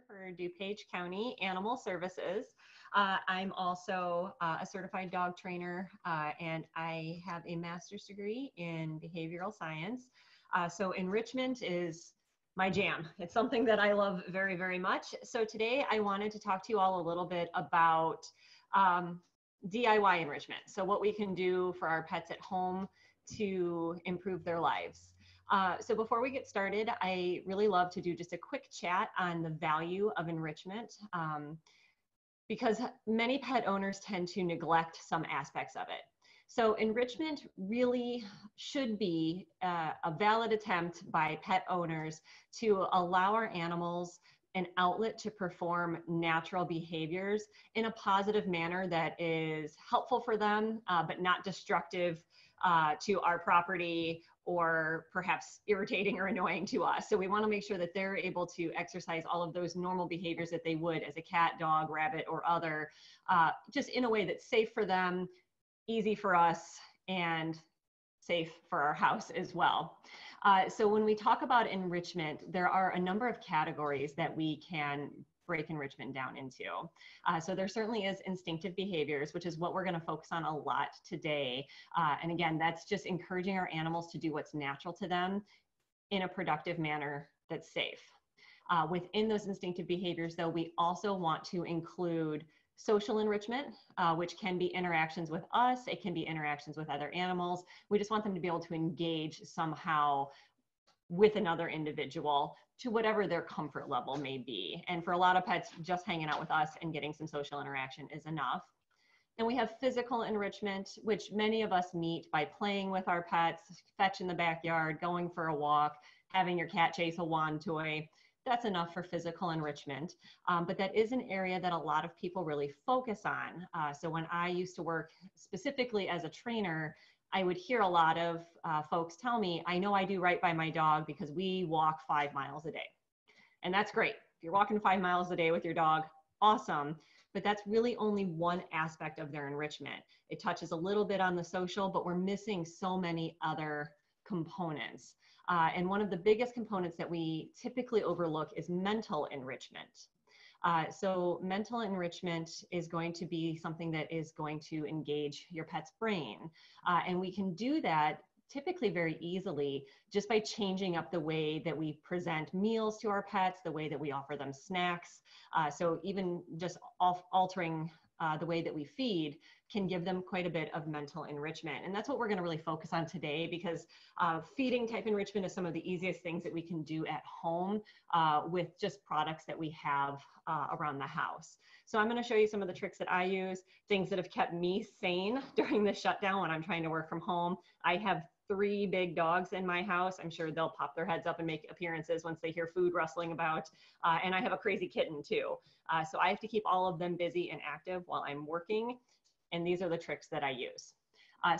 for DuPage County Animal Services. I'm also a certified dog trainer, and I have a master's degree in behavioral science. So enrichment is my jam. It's something that I love very, very much. So today I wanted to talk to you all a little bit about DIY enrichment. So what we can do for our pets at home to improve their lives. So before we get started, I really love to do just a quick chat on the value of enrichment because many pet owners tend to neglect some aspects of it. So enrichment really should be a valid attempt by pet owners to allow our animals an outlet to perform natural behaviors in a positive manner that is helpful for them, but not destructive to our property or perhaps irritating or annoying to us. So we want to make sure that they're able to exercise all of those normal behaviors that they would as a cat, dog, rabbit, or other, just in a way that's safe for them, easy for us, and safe for our house as well. So when we talk about enrichment, there are a number of categories that we can break enrichment down into. So there certainly is instinctive behaviors, which is what we're going to focus on a lot today. And again, that's just encouraging our animals to do what's natural to them in a productive manner that's safe. Within those instinctive behaviors, though, we also want to include social enrichment, which can be interactions with us. It can be interactions with other animals. We just want them to be able to engage somehow with another individual to whatever their comfort level may be. And for a lot of pets, just hanging out with us and getting some social interaction is enough. And we have physical enrichment, which many of us meet by playing with our pets, fetch in the backyard, going for a walk, having your cat chase a wand toy. That's enough for physical enrichment. But that is an area that a lot of people really focus on. So when I used to work specifically as a trainer, I would hear a lot of folks tell me, I know I do right by my dog because we walk 5 miles a day. And that's great. If you're walking 5 miles a day with your dog, awesome. But that's really only one aspect of their enrichment. It touches a little bit on the social, but we're missing so many other components. And one of the biggest components that we typically overlook is mental enrichment. So mental enrichment is going to be something that is going to engage your pet's brain. And we can do that typically very easily just by changing up the way that we present meals to our pets, the way that we offer them snacks. So even just altering the way that we feed can give them quite a bit of mental enrichment. And that's what we're going to really focus on today, because feeding type enrichment is some of the easiest things that we can do at home with just products that we have around the house. So I'm going to show you some of the tricks that I use, things that have kept me sane during the shutdown when I'm trying to work from home. I have 3 big dogs in my house. I'm sure they'll pop their heads up and make appearances once they hear food rustling about. And I have a crazy kitten too. So I have to keep all of them busy and active while I'm working. And these are the tricks that I use.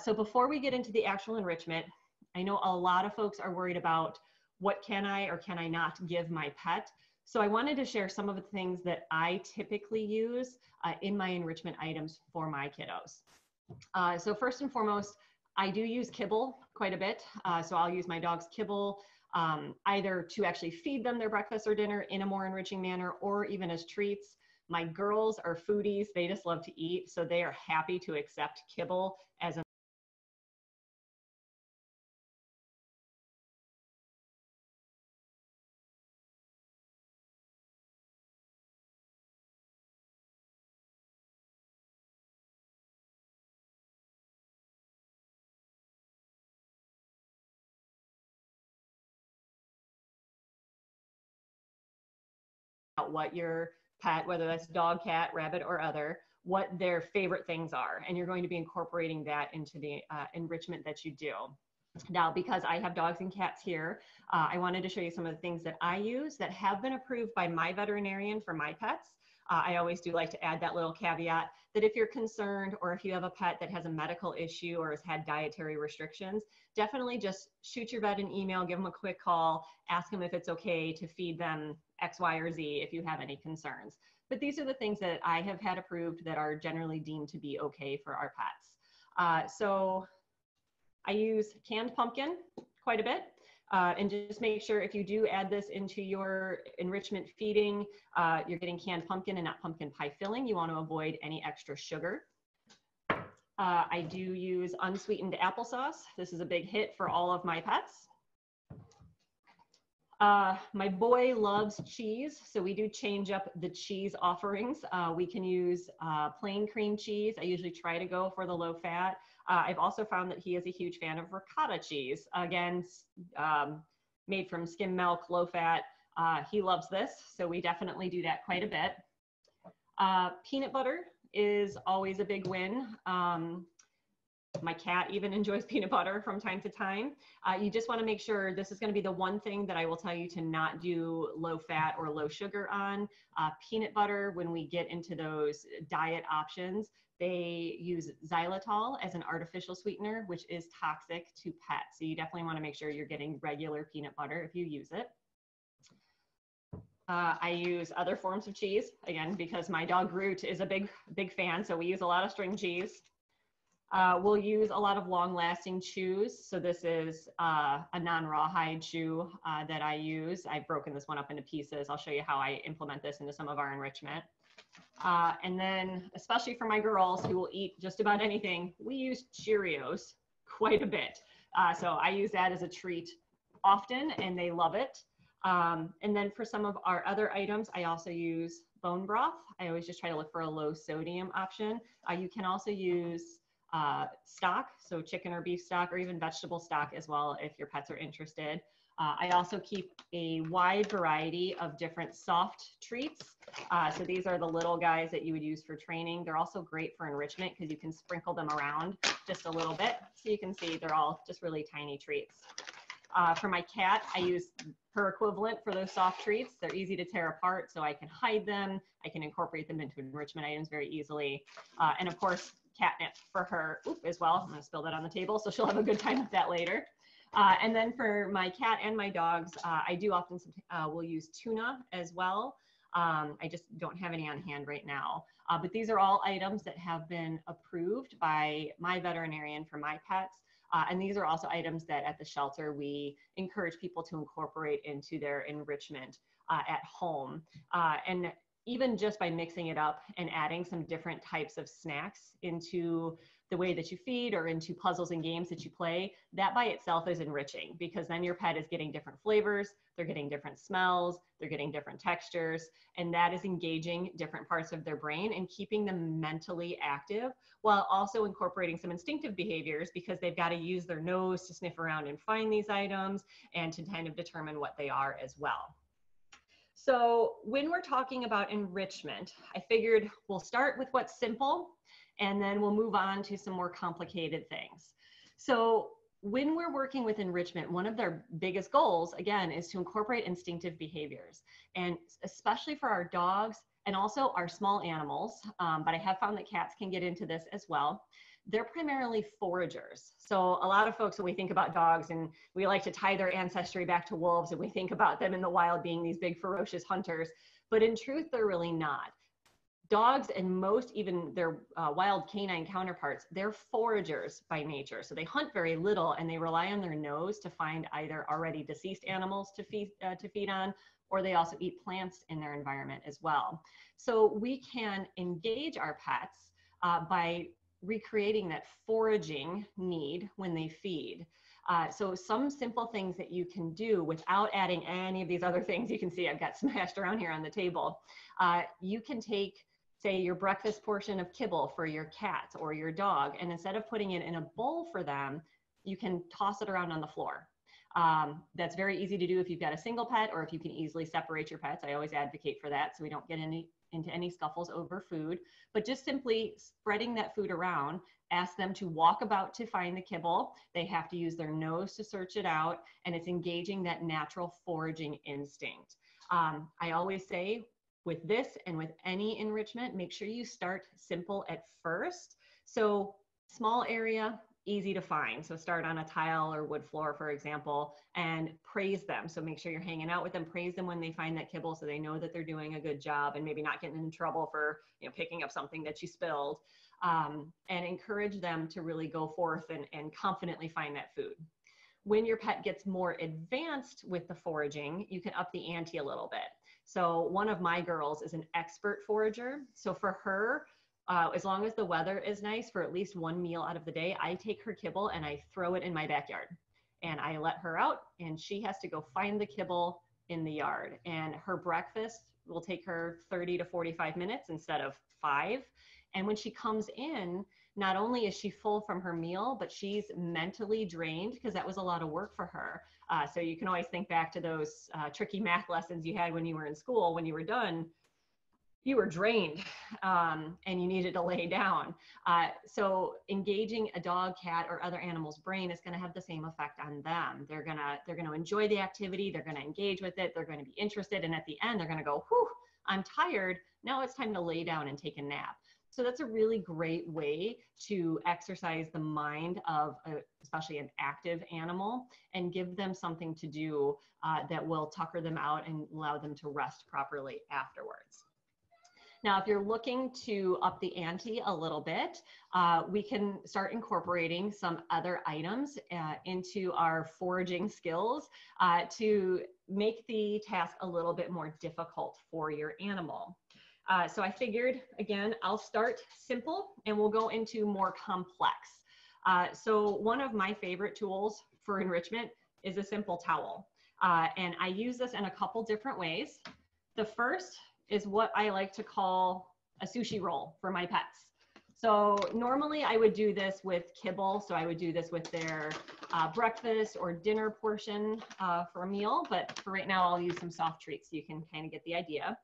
So before we get into the actual enrichment, I know a lot of folks are worried about what can I or can I not give my pet. So I wanted to share some of the things that I typically use in my enrichment items for my kiddos. So first and foremost, I do use kibble quite a bit. So I'll use my dog's kibble either to actually feed them their breakfast or dinner in a more enriching manner, or even as treats. My girls are foodies. They just love to eat. So they are happy to accept kibble as what your pet, whether that's dog, cat, rabbit, or other, what their favorite things are. And you're going to be incorporating that into the enrichment that you do. Now, because I have dogs and cats here, I wanted to show you some of the things that I use that have been approved by my veterinarian for my pets. I always do like to add that little caveat that if you're concerned or if you have a pet that has a medical issue or has had dietary restrictions, definitely just shoot your vet an email, give them a quick call, ask them if it's okay to feed them X, Y, or Z if you have any concerns. But these are the things that I have had approved that are generally deemed to be okay for our pets. So I use canned pumpkin quite a bit. And just make sure if you do add this into your enrichment feeding, you're getting canned pumpkin and not pumpkin pie filling. You want to avoid any extra sugar. I do use unsweetened applesauce. This is a big hit for all of my pets. My boy loves cheese, so we do change up the cheese offerings. We can use plain cream cheese. I usually try to go for the low fat. I've also found that he is a huge fan of ricotta cheese. Again, made from skim milk, low fat. He loves this, so we definitely do that quite a bit. Peanut butter is always a big win. My cat even enjoys peanut butter from time to time. You just want to make sure this is going to be the one thing that I will tell you to not do low fat or low sugar on. Peanut butter, when we get into those diet options, they use xylitol as an artificial sweetener, which is toxic to pets. So you definitely want to make sure you're getting regular peanut butter if you use it. I use other forms of cheese, again, because my dog Groot is a big fan, so we use a lot of string cheese. We'll use a lot of long-lasting chews. So this is a non-rawhide chew that I use. I've broken this one up into pieces. I'll show you how I implement this into some of our enrichment. And then, especially for my girls who will eat just about anything, we use Cheerios quite a bit. So I use that as a treat often, and they love it. And then for some of our other items, I also use bone broth. I always just try to look for a low sodium option. You can also use stock, so chicken or beef stock, or even vegetable stock as well if your pets are interested. I also keep a wide variety of different soft treats. So these are the little guys that you would use for training. They're also great for enrichment because you can sprinkle them around just a little bit. So you can see they're all just really tiny treats. For my cat, I use her equivalent for those soft treats. They're easy to tear apart, so I can hide them. I can incorporate them into enrichment items very easily. And of course, catnip for her as well. I'm going to spill that on the table, so she'll have a good time with that later. And then for my cat and my dogs, I do often will use tuna as well. I just don't have any on hand right now. But these are all items that have been approved by my veterinarian for my pets. And these are also items that at the shelter we encourage people to incorporate into their enrichment at home. And even just by mixing it up and adding some different types of snacks into the way that you feed or into puzzles and games that you play, that by itself is enriching, because then your pet is getting different flavors, they're getting different smells, they're getting different textures, and that is engaging different parts of their brain and keeping them mentally active while also incorporating some instinctive behaviors, because they've got to use their nose to sniff around and find these items and to kind of determine what they are as well. So when we're talking about enrichment, I figured we'll start with what's simple and then we'll move on to some more complicated things. So when we're working with enrichment, one of their biggest goals, again, is to incorporate instinctive behaviors, and especially for our dogs and also our small animals, but I have found that cats can get into this as well. They're primarily foragers. So a lot of folks, when we think about dogs, and we like to tie their ancestry back to wolves, and we think about them in the wild being these big ferocious hunters, but in truth, they're really not. Dogs and most even their wild canine counterparts, they're foragers by nature. So they hunt very little and they rely on their nose to find either already deceased animals to feed on, or they also eat plants in their environment as well. So we can engage our pets by recreating that foraging need when they feed. So some simple things that you can do without adding any of these other things you can see I've got smashed around here on the table. You can take, say, your breakfast portion of kibble for your cat or your dog, and instead of putting it in a bowl for them, you can toss it around on the floor. That's very easy to do if you've got a single pet, or if you can easily separate your pets. I always advocate for that so we don't get into any scuffles over food, but just simply spreading that food around. Ask them to walk about to find the kibble. They have to use their nose to search it out, and it's engaging that natural foraging instinct. I always say with this and with any enrichment, make sure you start simple at first. So small area, easy to find. So start on a tile or wood floor, for example, and praise them. So make sure you're hanging out with them, praise them when they find that kibble so they know that they're doing a good job and maybe not getting in trouble for, you know, picking up something that you spilled, and encourage them to really go forth and confidently find that food. when your pet gets more advanced with the foraging, you can up the ante a little bit. So one of my girls is an expert forager. So for her, as long as the weather is nice, for at least one meal out of the day, I take her kibble and I throw it in my backyard. And I let her out and she has to go find the kibble in the yard. And her breakfast will take her 30 to 45 minutes instead of 5. And when she comes in, not only is she full from her meal, but she's mentally drained because that was a lot of work for her. So you can always think back to those tricky math lessons you had when you were in school. When you were done, you were drained and you needed to lay down. So engaging a dog, cat, or other animal's brain is going to have the same effect on them. They're gonna enjoy the activity. They're going to engage with it. They're going to be interested. And at the end, they're going to go, whew, I'm tired. Now it's time to lay down and take a nap. So that's a really great way to exercise the mind of especially an active animal and give them something to do that will tucker them out and allow them to rest properly afterwards. Now, if you're looking to up the ante a little bit, we can start incorporating some other items into our foraging skills to make the task a little bit more difficult for your animal. So I figured, again, I'll start simple and we'll go into more complex. So one of my favorite tools for enrichment is a simple towel. And I use this in a couple different ways. The first is what I like to call a sushi roll for my pets. So normally I would do this with kibble. So I would do this with their breakfast or dinner portion for a meal. But for right now, I'll use some soft treats so you can kind of get the idea.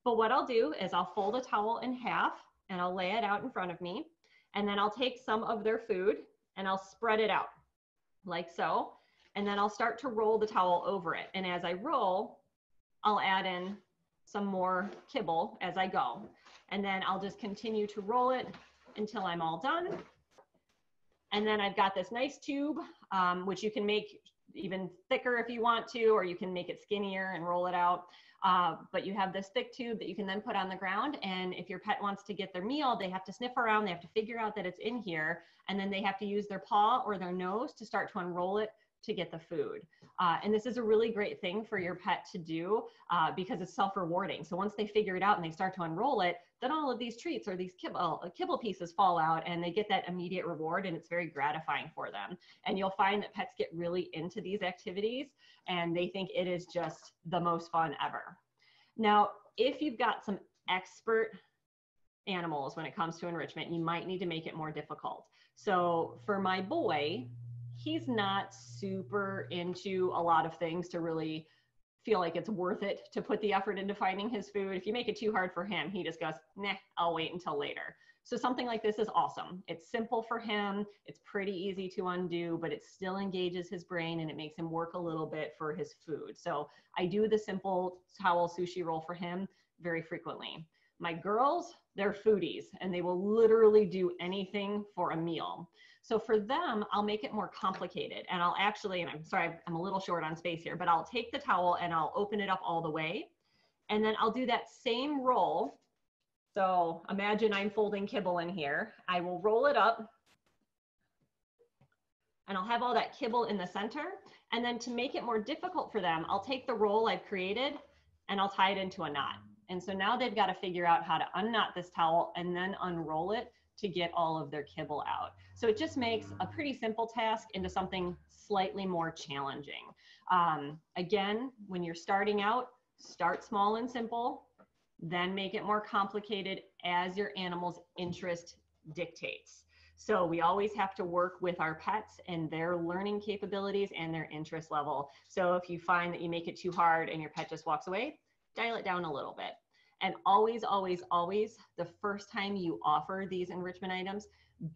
But what I'll do is I'll fold a towel in half and I'll lay it out in front of me. And then I'll take some of their food and I'll spread it out like so. And then I'll start to roll the towel over it. And as I roll, I'll add in some more kibble as I go. And then I'll just continue to roll it until I'm all done. And then I've got this nice tube, which you can make even thicker if you want to, or you can make it skinnier and roll it out. But you have this thick tube that you can then put on the ground. And if your pet wants to get their meal, they have to sniff around, they have to figure out that it's in here, and then they have to use their paw or their nose to start to unroll it to get the food. And this is a really great thing for your pet to do because it's self-rewarding. So once they figure it out and they start to unroll it, then all of these treats or these kibble pieces fall out and they get that immediate reward, and it's very gratifying for them. And you'll find that pets get really into these activities and they think it is just the most fun ever. Now, if you've got some expert animals when it comes to enrichment, you might need to make it more difficult. So for my boy, he's not super into a lot of things to really feel like it's worth it to put the effort into finding his food. If you make it too hard for him, he just goes, nah, I'll wait until later. So something like this is awesome. It's simple for him. It's pretty easy to undo, but it still engages his brain and it makes him work a little bit for his food. So I do the simple towel sushi roll for him very frequently. My girls, they're foodies and they will literally do anything for a meal. So for them, I'll make it more complicated, and I'll actually, and I'm sorry, I'm a little short on space here, but I'll take the towel and I'll open it up all the way. And then I'll do that same roll. So imagine I'm folding kibble in here. I will roll it up and I'll have all that kibble in the center. And then to make it more difficult for them, I'll take the roll I've created and I'll tie it into a knot. And so now they've got to figure out how to unknot this towel and then unroll it to get all of their kibble out. So it just makes a pretty simple task into something slightly more challenging. Again, when you're starting out, start small and simple, then make it more complicated as your animal's interest dictates. So we always have to work with our pets and their learning capabilities and their interest level. So if you find that you make it too hard and your pet just walks away, dial it down a little bit. And always, always, always, the first time you offer these enrichment items,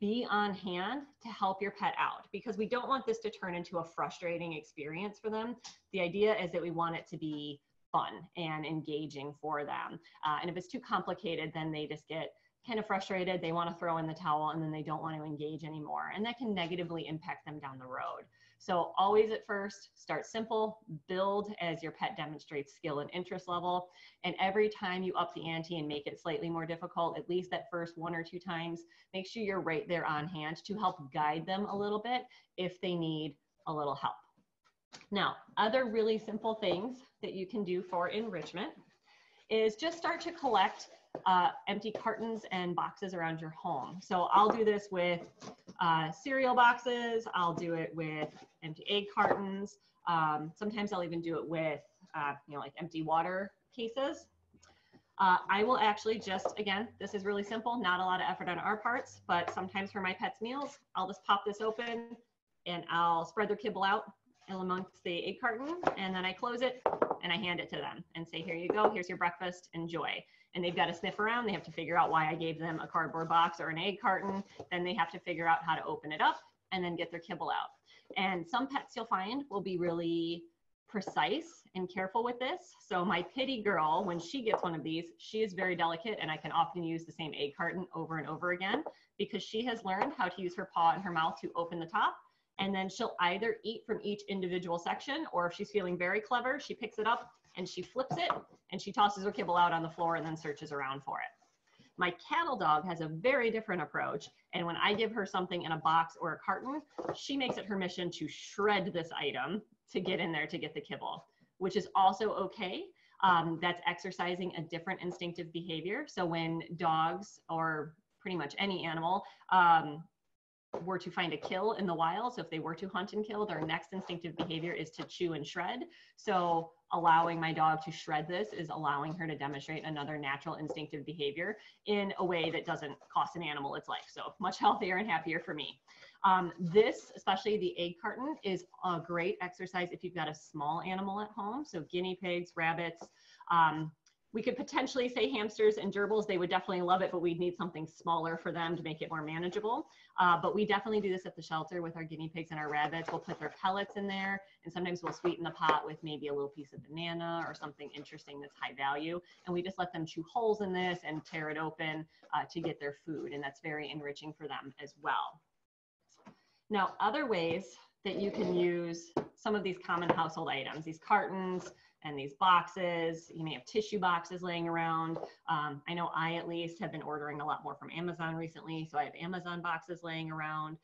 be on hand to help your pet out, because we don't want this to turn into a frustrating experience for them. The idea is that we want it to be fun and engaging for them. And if it's too complicated, then they just get kind of frustrated. They want to throw in the towel and then they don't want to engage anymore. And that can negatively impact them down the road. So always at first, start simple, build as your pet demonstrates skill and interest level. And every time you up the ante and make it slightly more difficult, at least that first 1 or 2 times, make sure you're right there on hand to help guide them a little bit if they need a little help. Now, other really simple things that you can do for enrichment is just start to collect empty cartons and boxes around your home. So I'll do this with cereal boxes. I'll do it with empty egg cartons. Sometimes I'll even do it with, like empty water cases. I will actually just, again, this is really simple, not a lot of effort on our parts, but sometimes for my pets' meals, I'll just pop this open and I'll spread their kibble out amongst the egg carton, and then I close it and I hand it to them and say, here you go, here's your breakfast, enjoy. And they've got to sniff around. They have to figure out why I gave them a cardboard box or an egg carton. Then they have to figure out how to open it up and then get their kibble out. And some pets you'll find will be really precise and careful with this. So my pitty girl, when she gets one of these, she is very delicate, and I can often use the same egg carton over and over again because she has learned how to use her paw and her mouth to open the top. And then she'll either eat from each individual section, or if she's feeling very clever, she picks it up and she flips it and she tosses her kibble out on the floor and then searches around for it. My cattle dog has a very different approach. And when I give her something in a box or a carton, she makes it her mission to shred this item to get in there to get the kibble, which is also okay. That's exercising a different instinctive behavior. So when dogs, or pretty much any animal, were to find a kill in the wild, so if they were to hunt and kill, their next instinctive behavior is to chew and shred. So allowing my dog to shred this is allowing her to demonstrate another natural instinctive behavior in a way that doesn't cost an animal its life. So much healthier and happier for me. This, especially the egg carton, is a great exercise if you've got a small animal at home. So guinea pigs, rabbits, we could potentially say hamsters and gerbils. They would definitely love it, but we'd need something smaller for them to make it more manageable. But we definitely do this at the shelter with our guinea pigs and our rabbits. We'll put their pellets in there, and sometimes we'll sweeten the pot with maybe a little piece of banana or something interesting that's high value. And we just let them chew holes in this and tear it open to get their food. And that's very enriching for them as well. Now, other ways that you can use some of these common household items, these cartons and these boxes. You may have tissue boxes laying around. I know I at least have been ordering a lot more from Amazon recently, so I have Amazon boxes laying around.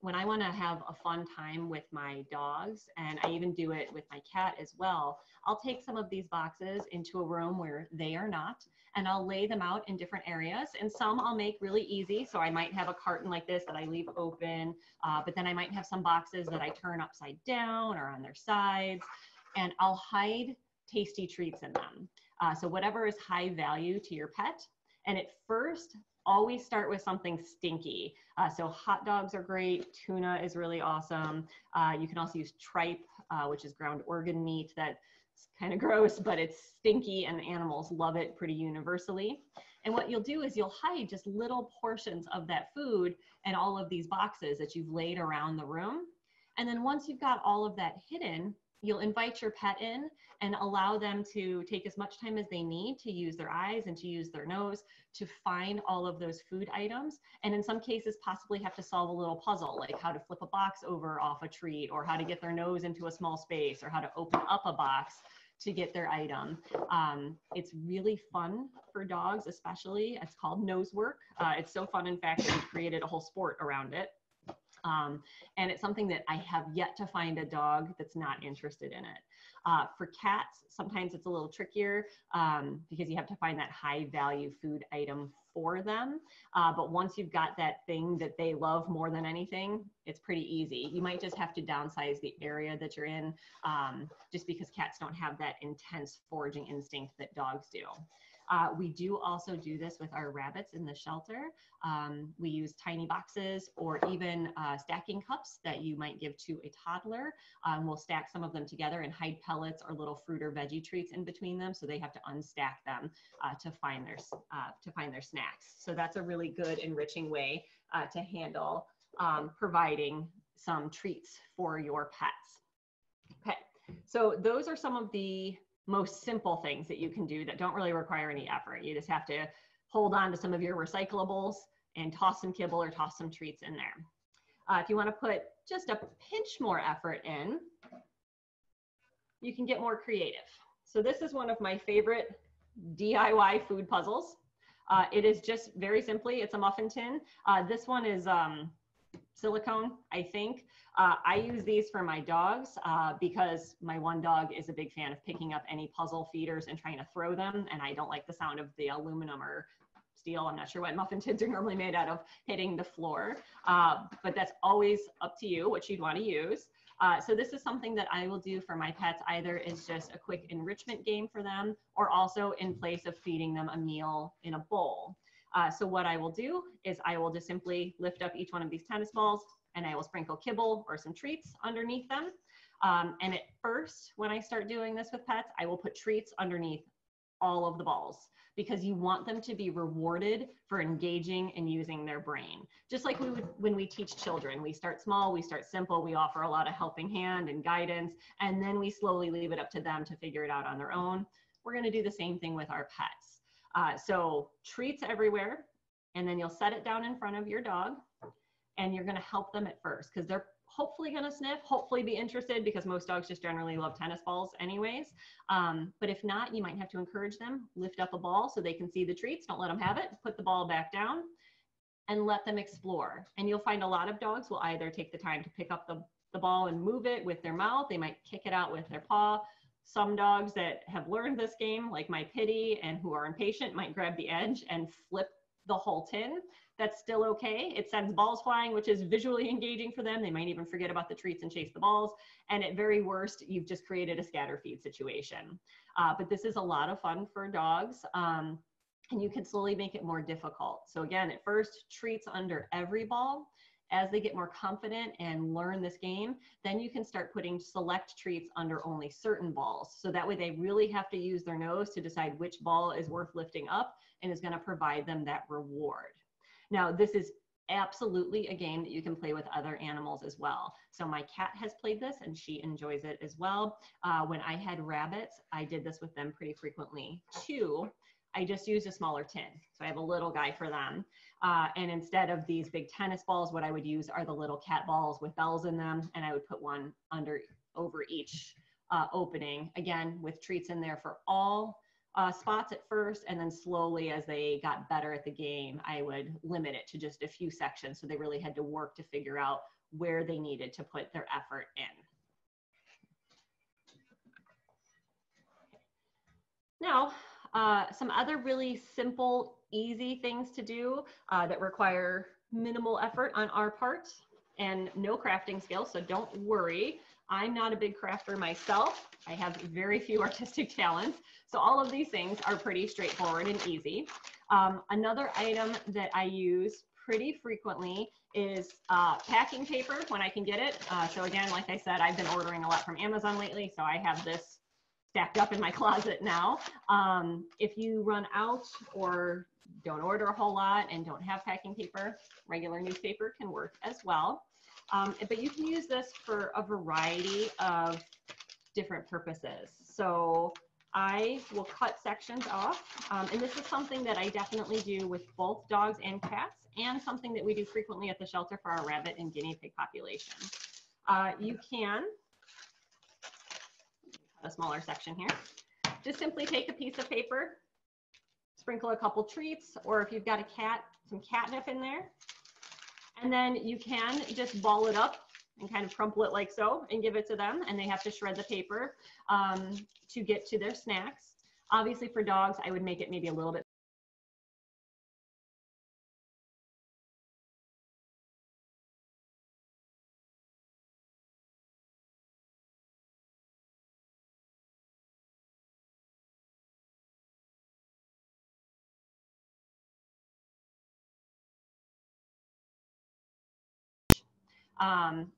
When I want to have a fun time with my dogs, and I even do it with my cat as well, I'll take some of these boxes into a room where they are not, and I'll lay them out in different areas. And some I'll make really easy. So I might have a carton like this that I leave open, but then I might have some boxes that I turn upside down or on their sides, and I'll hide tasty treats in them. So whatever is high value to your pet. And at first, always start with something stinky. So hot dogs are great. Tuna is really awesome. You can also use tripe, which is ground organ meat. That's kind of gross, but it's stinky and animals love it pretty universally. And what you'll do is you'll hide just little portions of that food in all of these boxes that you've laid around the room. And then once you've got all of that hidden, you'll invite your pet in and allow them to take as much time as they need to use their eyes and to use their nose to find all of those food items. And in some cases, possibly have to solve a little puzzle, like how to flip a box over off a treat, or how to get their nose into a small space, or how to open up a box to get their item. It's really fun for dogs, especially. It's called nose work. It's so fun, in fact, that we've created a whole sport around it. And it's something that I have yet to find a dog that's not interested in it. For cats, sometimes it's a little trickier because you have to find that high value food item for them. But once you've got that thing that they love more than anything, it's pretty easy. You might just have to downsize the area that you're in just because cats don't have that intense foraging instinct that dogs do. We do also do this with our rabbits in the shelter. We use tiny boxes or even stacking cups that you might give to a toddler. We'll stack some of them together and hide pellets or little fruit or veggie treats in between them, so they have to unstack them to find their snacks. So that's a really good enriching way to handle providing some treats for your pets. Okay, so those are some of the most simple things that you can do that don't really require any effort. You just have to hold on to some of your recyclables and toss some kibble or toss some treats in there. If you want to put just a pinch more effort in, you can get more creative. So this is one of my favorite DIY food puzzles. It is just very simply, it's a muffin tin. This one is silicone, I think. I use these for my dogs because my one dog is a big fan of picking up any puzzle feeders and trying to throw them, and I don't like the sound of the aluminum or steel, I'm not sure what muffin tins are normally made out of, hitting the floor. But that's always up to you what you'd want to use. So this is something that I will do for my pets, either as just a quick enrichment game for them, or also in place of feeding them a meal in a bowl. So what I will do is I will just simply lift up each one of these tennis balls and I will sprinkle kibble or some treats underneath them. And at first, when I start doing this with pets, I will put treats underneath all of the balls because you want them to be rewarded for engaging and using their brain. Just like we would when we teach children. We start small, we start simple, we offer a lot of helping hand and guidance, and then we slowly leave it up to them to figure it out on their own. We're gonna do the same thing with our pets. So treats everywhere, and then you'll set it down in front of your dog, and you're gonna help them at first because they're hopefully gonna sniff, hopefully be interested, because most dogs just generally love tennis balls anyways. But if not, you might have to encourage them, lift up a ball so they can see the treats, don't let them have it, put the ball back down and let them explore. And you'll find a lot of dogs will either take the time to pick up the ball and move it with their mouth, they might kick it out with their paw. Some dogs that have learned this game, like my Pitty and who are impatient, might grab the edge and flip the whole tin. That's still okay. It sends balls flying, which is visually engaging for them. They might even forget about the treats and chase the balls. And at very worst, you've just created a scatter feed situation. But this is a lot of fun for dogs. And you can slowly make it more difficult. So again, at first, treats under every ball. As they get more confident and learn this game, then you can start putting select treats under only certain balls. So that way they really have to use their nose to decide which ball is worth lifting up and is going to provide them that reward. Now, this is absolutely a game that you can play with other animals as well. So my cat has played this and she enjoys it as well. When I had rabbits, I did this with them pretty frequently too. I just used a smaller tin. So I have a little guy for them. And instead of these big tennis balls, what I would use are the little cat balls with bells in them. And I would put one over each opening, again, with treats in there for all spots at first. And then slowly, as they got better at the game, I would limit it to just a few sections. So they really had to work to figure out where they needed to put their effort in. Now, some other really simple, easy things to do that require minimal effort on our part and no crafting skills, so don't worry. I'm not a big crafter myself. I have very few artistic talents, so all of these things are pretty straightforward and easy. Another item that I use pretty frequently is packing paper when I can get it. So again, like I said, I've been ordering a lot from Amazon lately, so I have this stacked up in my closet now. If you run out or don't order a whole lot and don't have packing paper, regular newspaper can work as well. But you can use this for a variety of different purposes. So I will cut sections off, and this is something that I definitely do with both dogs and cats, and something that we do frequently at the shelter for our rabbit and guinea pig population. You can a smaller section here. Just simply take a piece of paper, sprinkle a couple treats, or if you've got a cat, some catnip in there. And then you can just ball it up and kind of crumple it like so and give it to them. And they have to shred the paper to get to their snacks. Obviously for dogs, I would make it maybe a little bit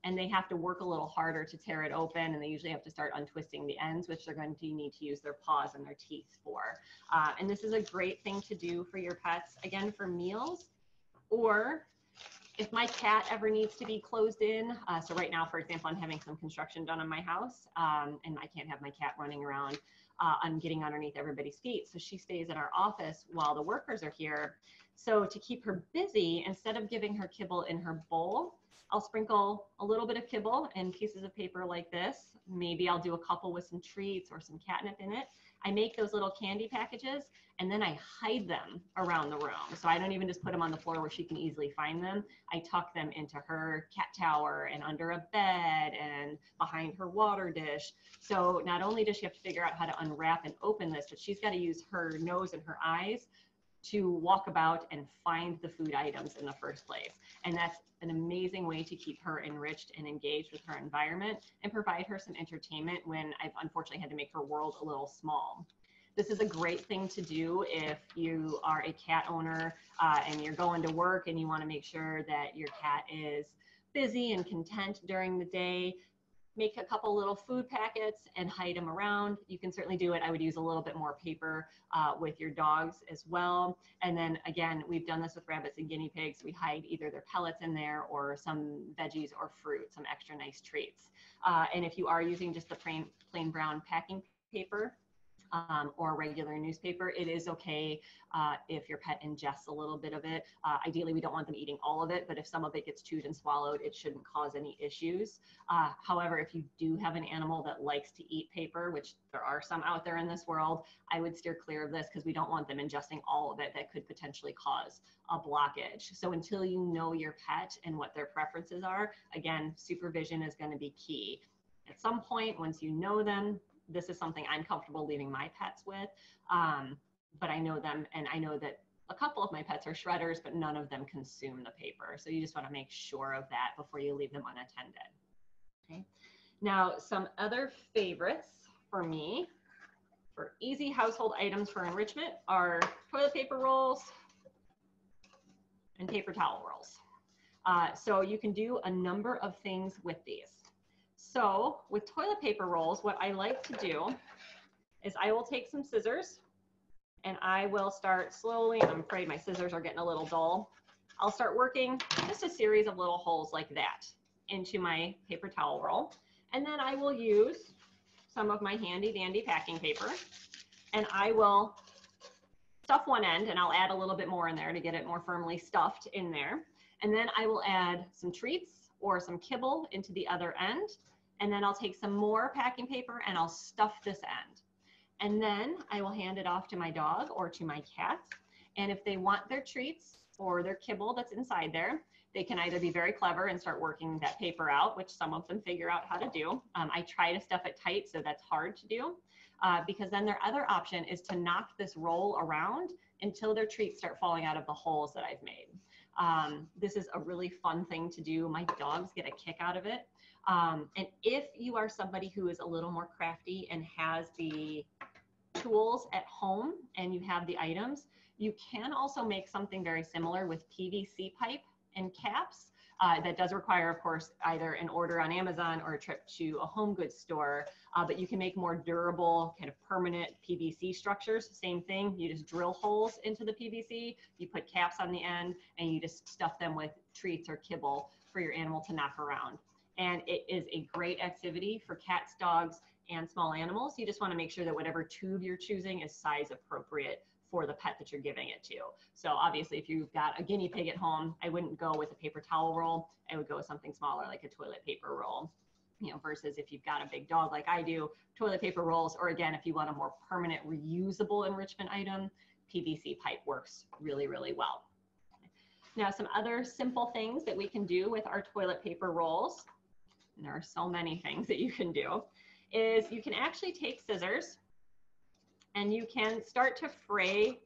and they have to work a little harder to tear it open, and they usually have to start untwisting the ends, which they're going to need to use their paws and their teeth for. And this is a great thing to do for your pets, again, for meals, or if my cat ever needs to be closed in. So right now, for example, I'm having some construction done on my house, and I can't have my cat running around. I'm getting underneath everybody's feet. So she stays in our office while the workers are here. So to keep her busy, instead of giving her kibble in her bowl, I'll sprinkle a little bit of kibble and pieces of paper like this. Maybe I'll do a couple with some treats or some catnip in it. I make those little candy packages and then I hide them around the room. So I don't even just put them on the floor where she can easily find them. I tuck them into her cat tower and under a bed and behind her water dish. So not only does she have to figure out how to unwrap and open this, but she's got to use her nose and her eyes to walk about and find the food items in the first place. And that's an amazing way to keep her enriched and engaged with her environment and provide her some entertainment when I've unfortunately had to make her world a little small. This is a great thing to do if you are a cat owner and you're going to work and you want to make sure that your cat is busy and content during the day. Make a couple little food packets and hide them around. You can certainly do it. I would use a little bit more paper with your dogs as well. And then again, we've done this with rabbits and guinea pigs. We hide either their pellets in there or some veggies or fruit, some extra nice treats. And if you are using just the plain brown packing paper, or regular newspaper, it is okay if your pet ingests a little bit of it. Ideally, we don't want them eating all of it, but if some of it gets chewed and swallowed, it shouldn't cause any issues. However, if you do have an animal that likes to eat paper, which there are some out there in this world, I would steer clear of this because we don't want them ingesting all of it. That could potentially cause a blockage. So until you know your pet and what their preferences are, again, supervision is going to be key. At some point, once you know them, this is something I'm comfortable leaving my pets with, but I know them, and I know that a couple of my pets are shredders, but none of them consume the paper. So you just want to make sure of that before you leave them unattended. Okay. Now, some other favorites for me for easy household items for enrichment are toilet paper rolls and paper towel rolls. So you can do a number of things with these. So with toilet paper rolls, what I like to do is I will take some scissors and I will start slowly, I'm afraid my scissors are getting a little dull. I'll start working just a series of little holes like that into my paper towel roll. And then I will use some of my handy dandy packing paper and I will stuff one end, and I'll add a little bit more in there to get it more firmly stuffed in there. And then I will add some treats or some kibble into the other end. And then I'll take some more packing paper and I'll stuff this end. And then I will hand it off to my dog or to my cat. And if they want their treats or their kibble that's inside there, they can either be very clever and start working that paper out, which some of them figure out how to do. I try to stuff it tight, so that's hard to do. Because then their other option is to knock this roll around until their treats start falling out of the holes that I've made. This is a really fun thing to do. My dogs get a kick out of it. And if you are somebody who is a little more crafty and has the tools at home and you have the items, you can also make something very similar with PVC pipe and caps. That does require, of course, either an order on Amazon or a trip to a home goods store, but you can make more durable, kind of permanent PVC structures. Same thing, you just drill holes into the PVC, you put caps on the end, and you just stuff them with treats or kibble for your animal to knock around. And it is a great activity for cats, dogs, and small animals. You just want to make sure that whatever tube you're choosing is size appropriate for the pet that you're giving it to. So obviously if you've got a guinea pig at home, I wouldn't go with a paper towel roll. I would go with something smaller like a toilet paper roll, you know, versus if you've got a big dog like I do, toilet paper rolls, or again, if you want a more permanent reusable enrichment item, PVC pipe works really, really well. Now, some other simple things that we can do with our toilet paper rolls, and there are so many things that you can do, is you can actually take scissors and you can start to fray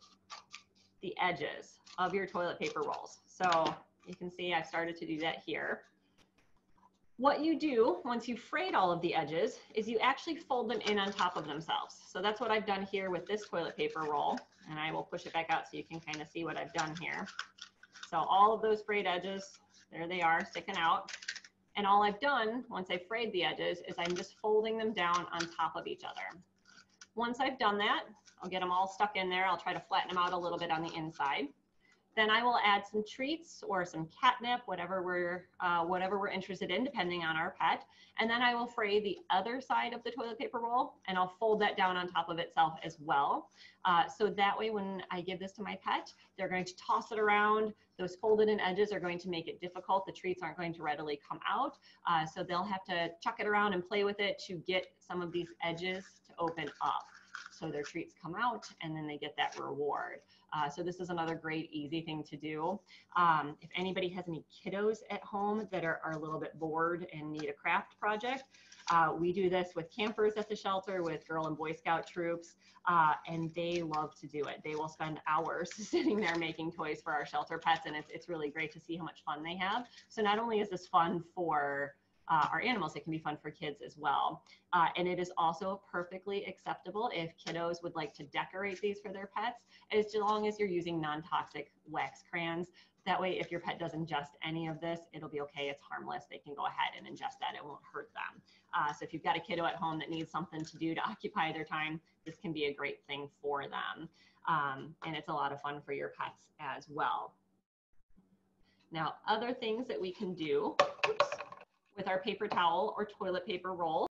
the edges of your toilet paper rolls. So you can see I've started to do that here. What you do once you've frayed all of the edges is you actually fold them in on top of themselves. So that's what I've done here with this toilet paper roll. And I will push it back out so you can kind of see what I've done here. So all of those frayed edges, there they are sticking out. And all I've done once I've frayed the edges is I'm just folding them down on top of each other. Once I've done that, I'll get them all stuck in there. I'll try to flatten them out a little bit on the inside. Then I will add some treats or some catnip, whatever we're interested in, depending on our pet. And then I will fray the other side of the toilet paper roll, and I'll fold that down on top of itself as well. So that way, when I give this to my pet, they're going to toss it around. Those folded in edges are going to make it difficult. The treats aren't going to readily come out. So they'll have to chuck it around and play with it to get some of these edges to open up. So their treats come out and then they get that reward. So this is another great, easy thing to do. If anybody has any kiddos at home that are a little bit bored and need a craft project, we do this with campers at the shelter, with Girl and Boy Scout troops, and they love to do it. They will spend hours sitting there making toys for our shelter pets, and it's really great to see how much fun they have. So not only is this fun for our animals, it can be fun for kids as well. And it is also perfectly acceptable if kiddos would like to decorate these for their pets, as long as you're using non-toxic wax crayons. That way, if your pet does ingest any of this, it'll be okay. It's harmless. They can go ahead and ingest that. It won't hurt them. So if you've got a kiddo at home that needs something to do to occupy their time, this can be a great thing for them. And it's a lot of fun for your pets as well. Now, other things that we can do with our paper towel or toilet paper roll.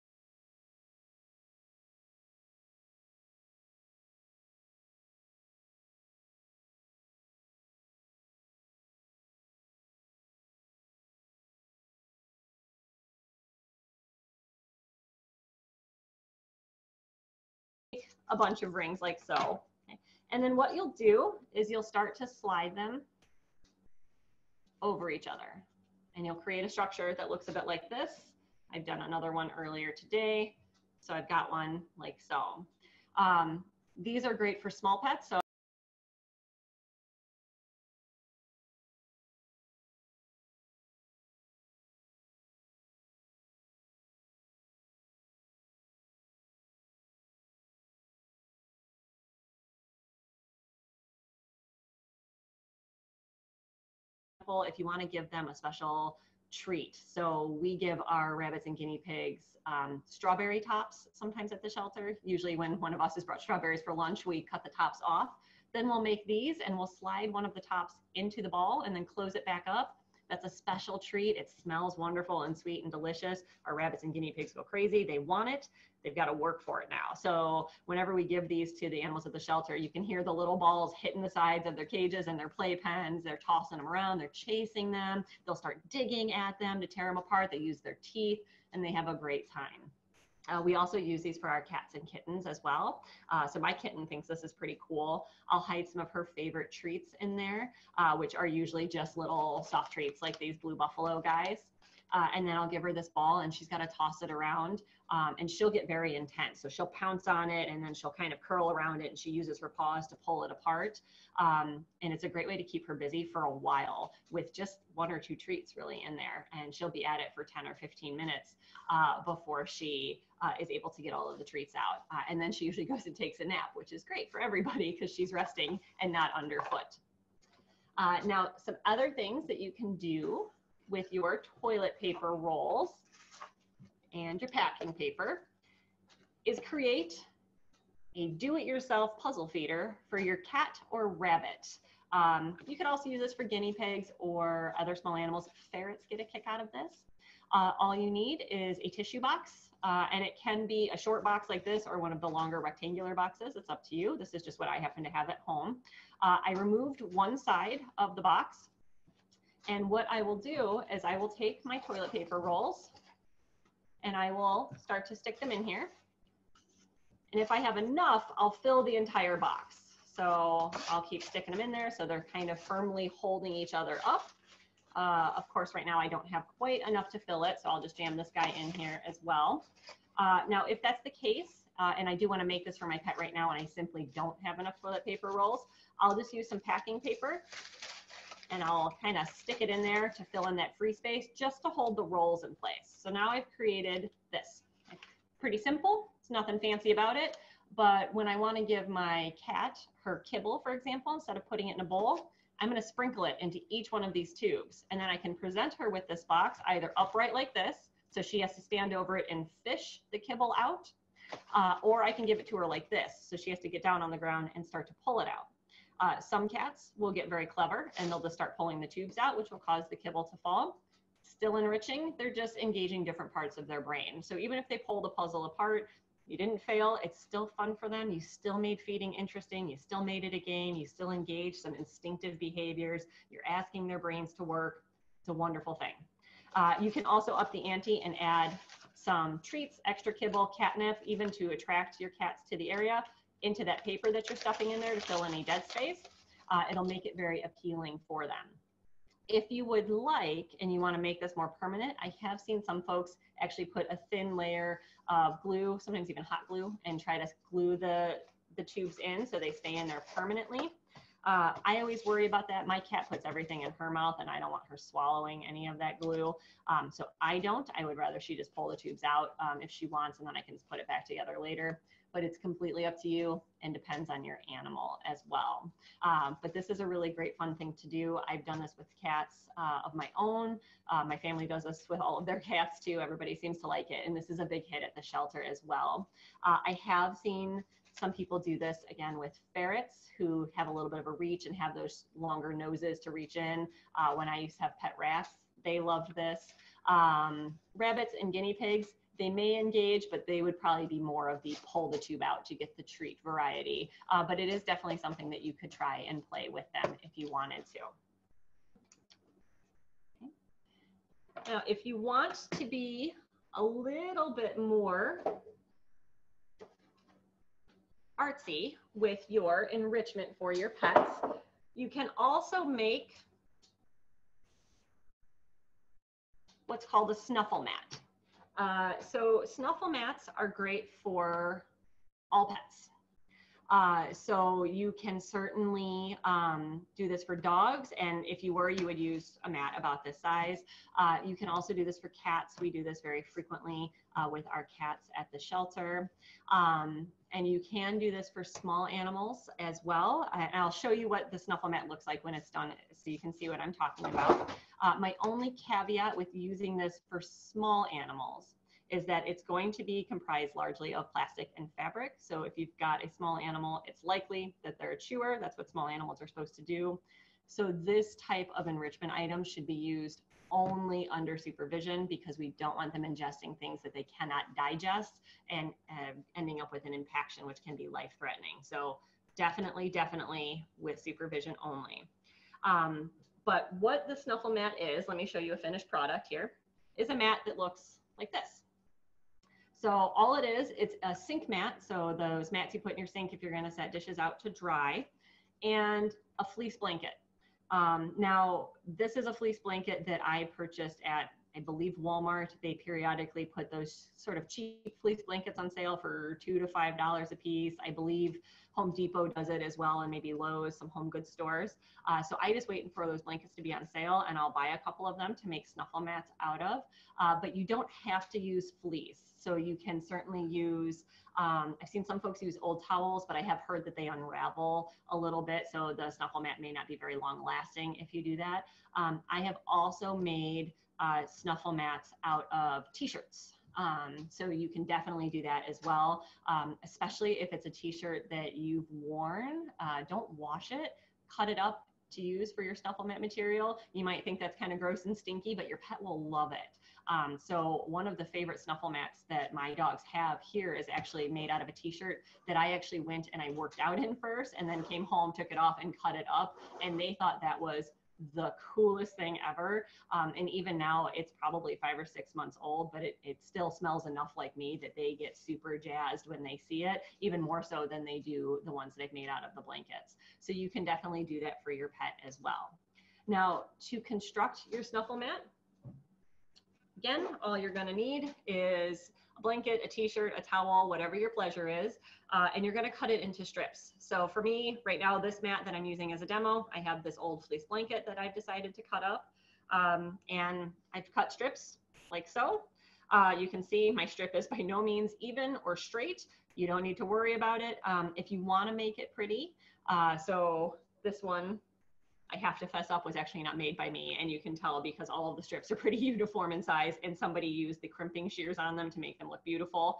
A bunch of rings like so. Okay. And then what you'll do is you'll start to slide them over each other. And you'll create a structure that looks a bit like this. I've done another one earlier today. So I've got one like so. These are great for small pets. So if you want to give them a special treat. So we give our rabbits and guinea pigs strawberry tops sometimes at the shelter. Usually when one of us has brought strawberries for lunch, we cut the tops off. Then we'll make these and we'll slide one of the tops into the ball and then close it back up. That's a special treat. It smells wonderful and sweet and delicious. Our rabbits and guinea pigs go crazy. They want it. They've got to work for it now. So whenever we give these to the animals at the shelter, you can hear the little balls hitting the sides of their cages and their play pens. They're tossing them around. They're chasing them. They'll start digging at them to tear them apart. They use their teeth and they have a great time. We also use these for our cats and kittens as well. So my kitten thinks this is pretty cool. I'll hide some of her favorite treats in there, which are usually just little soft treats like these Blue Buffalo guys. And then I'll give her this ball and she's got to toss it around and she'll get very intense. So she'll pounce on it and then she'll kind of curl around it and she uses her paws to pull it apart. And it's a great way to keep her busy for a while with just 1 or 2 treats really in there. And she'll be at it for 10 or 15 minutes before she is able to get all of the treats out. And then she usually goes and takes a nap, which is great for everybody because she's resting and not underfoot. Now, some other things that you can do with your toilet paper rolls and your packing paper is create a do-it-yourself puzzle feeder for your cat or rabbit. You could also use this for guinea pigs or other small animals. Ferrets get a kick out of this. All you need is a tissue box, and it can be a short box like this or one of the longer rectangular boxes. It's up to you. This is just what I happen to have at home. I removed one side of the box. And what I will do is I will take my toilet paper rolls and I will start to stick them in here. And if I have enough, I'll fill the entire box. So I'll keep sticking them in there so they're kind of firmly holding each other up. Of course, right now I don't have quite enough to fill it, so I'll just jam this guy in here as well. Now, if that's the case, and I do want to make this for my pet right now and I simply don't have enough toilet paper rolls, I'll just use some packing paper and I'll kind of stick it in there to fill in that free space just to hold the rolls in place. So now I've created this. Pretty simple, it's nothing fancy about it, but when I want to give my cat her kibble, for example, instead of putting it in a bowl, I'm going to sprinkle it into each one of these tubes. And then I can present her with this box either upright like this, so she has to stand over it and fish the kibble out, or I can give it to her like this, so she has to get down on the ground and start to pull it out. Some cats will get very clever and they'll just start pulling the tubes out, which will cause the kibble to fall. Still enriching, they're just engaging different parts of their brain. So even if they pull the puzzle apart, you didn't fail, it's still fun for them. You still made feeding interesting, you still made it a game, you still engaged some instinctive behaviors, you're asking their brains to work. It's a wonderful thing. You can also up the ante and add some treats, extra kibble, catnip, even to attract your cats to the area. into that paper that you're stuffing in there to fill any dead space. It'll make it very appealing for them. If you would like, and you want to make this more permanent, I have seen some folks actually put a thin layer of glue, sometimes even hot glue, and try to glue the tubes in so they stay in there permanently. I always worry about that. My cat puts everything in her mouth and I don't want her swallowing any of that glue. So I don't. I would rather she just pull the tubes out if she wants, and then I can just put it back together later. But it's completely up to you and depends on your animal as well. But this is a really great fun thing to do. I've done this with cats of my own. My family does this with all of their cats too. Everybody seems to like it. And this is a big hit at the shelter as well. I have seen some people do this again with ferrets who have a little bit of a reach and have those longer noses to reach in. When I used to have pet rats, they loved this. Rabbits and guinea pigs, they may engage, but they would probably be more of the pull the tube out to get the treat variety. But it is definitely something that you could try and play with them if you wanted to. Okay. Now, if you want to be a little bit more artsy with your enrichment for your pets, you can also make what's called a snuffle mat. So snuffle mats are great for all pets. So you can certainly do this for dogs, and if you were, you would use a mat about this size. You can also do this for cats. We do this very frequently with our cats at the shelter. And you can do this for small animals as well. And I'll show you what the snuffle mat looks like when it's done so you can see what I'm talking about. My only caveat with using this for small animals is that it's going to be comprised largely of plastic and fabric. So if you've got a small animal, it's likely that they're a chewer. That's what small animals are supposed to do. So this type of enrichment item should be used only under supervision because we don't want them ingesting things that they cannot digest and ending up with an impaction, which can be life-threatening. So definitely with supervision only. But what the snuffle mat is, let me show you a finished product here, is a mat that looks like this. So all it is, it's a sink mat. So those mats you put in your sink if you're going to set dishes out to dry, and a fleece blanket. Now, this is a fleece blanket that I purchased at, I believe, Walmart. They periodically put those sort of cheap fleece blankets on sale for $2 to $5 a piece. I believe Home Depot does it as well, and maybe Lowe's, some home goods stores. So I just wait for those blankets to be on sale, and I'll buy a couple of them to make snuffle mats out of. But you don't have to use fleece. So you can certainly use, I've seen some folks use old towels, but I have heard that they unravel a little bit. So the snuffle mat may not be very long lasting if you do that. I have also made snuffle mats out of t-shirts. So you can definitely do that as well, especially if it's a t-shirt that you've worn. Don't wash it, cut it up to use for your snuffle mat material. You might think that's kind of gross and stinky, but your pet will love it. So one of the favorite snuffle mats that my dogs have here is actually made out of a t-shirt that I actually went and I worked out in first and then came home, took it off and cut it up. And they thought that was the coolest thing ever. And even now it's probably 5 or 6 months old, but it still smells enough like me that they get super jazzed when they see it, even more so than they do the ones that I've made out of the blankets. So you can definitely do that for your pet as well. Now, to construct your snuffle mat, again, all you're going to need is a blanket, a t-shirt, a towel, whatever your pleasure is, and you're going to cut it into strips. So for me, right now, this mat that I'm using as a demo, I have this old fleece blanket that I've decided to cut up, and I've cut strips like so. You can see my strip is by no means even or straight. You don't need to worry about it. If you want to make it pretty, so this one, I have to fess up, was actually not made by me, and you can tell because all of the strips are pretty uniform in size, and somebody used the crimping shears on them to make them look beautiful.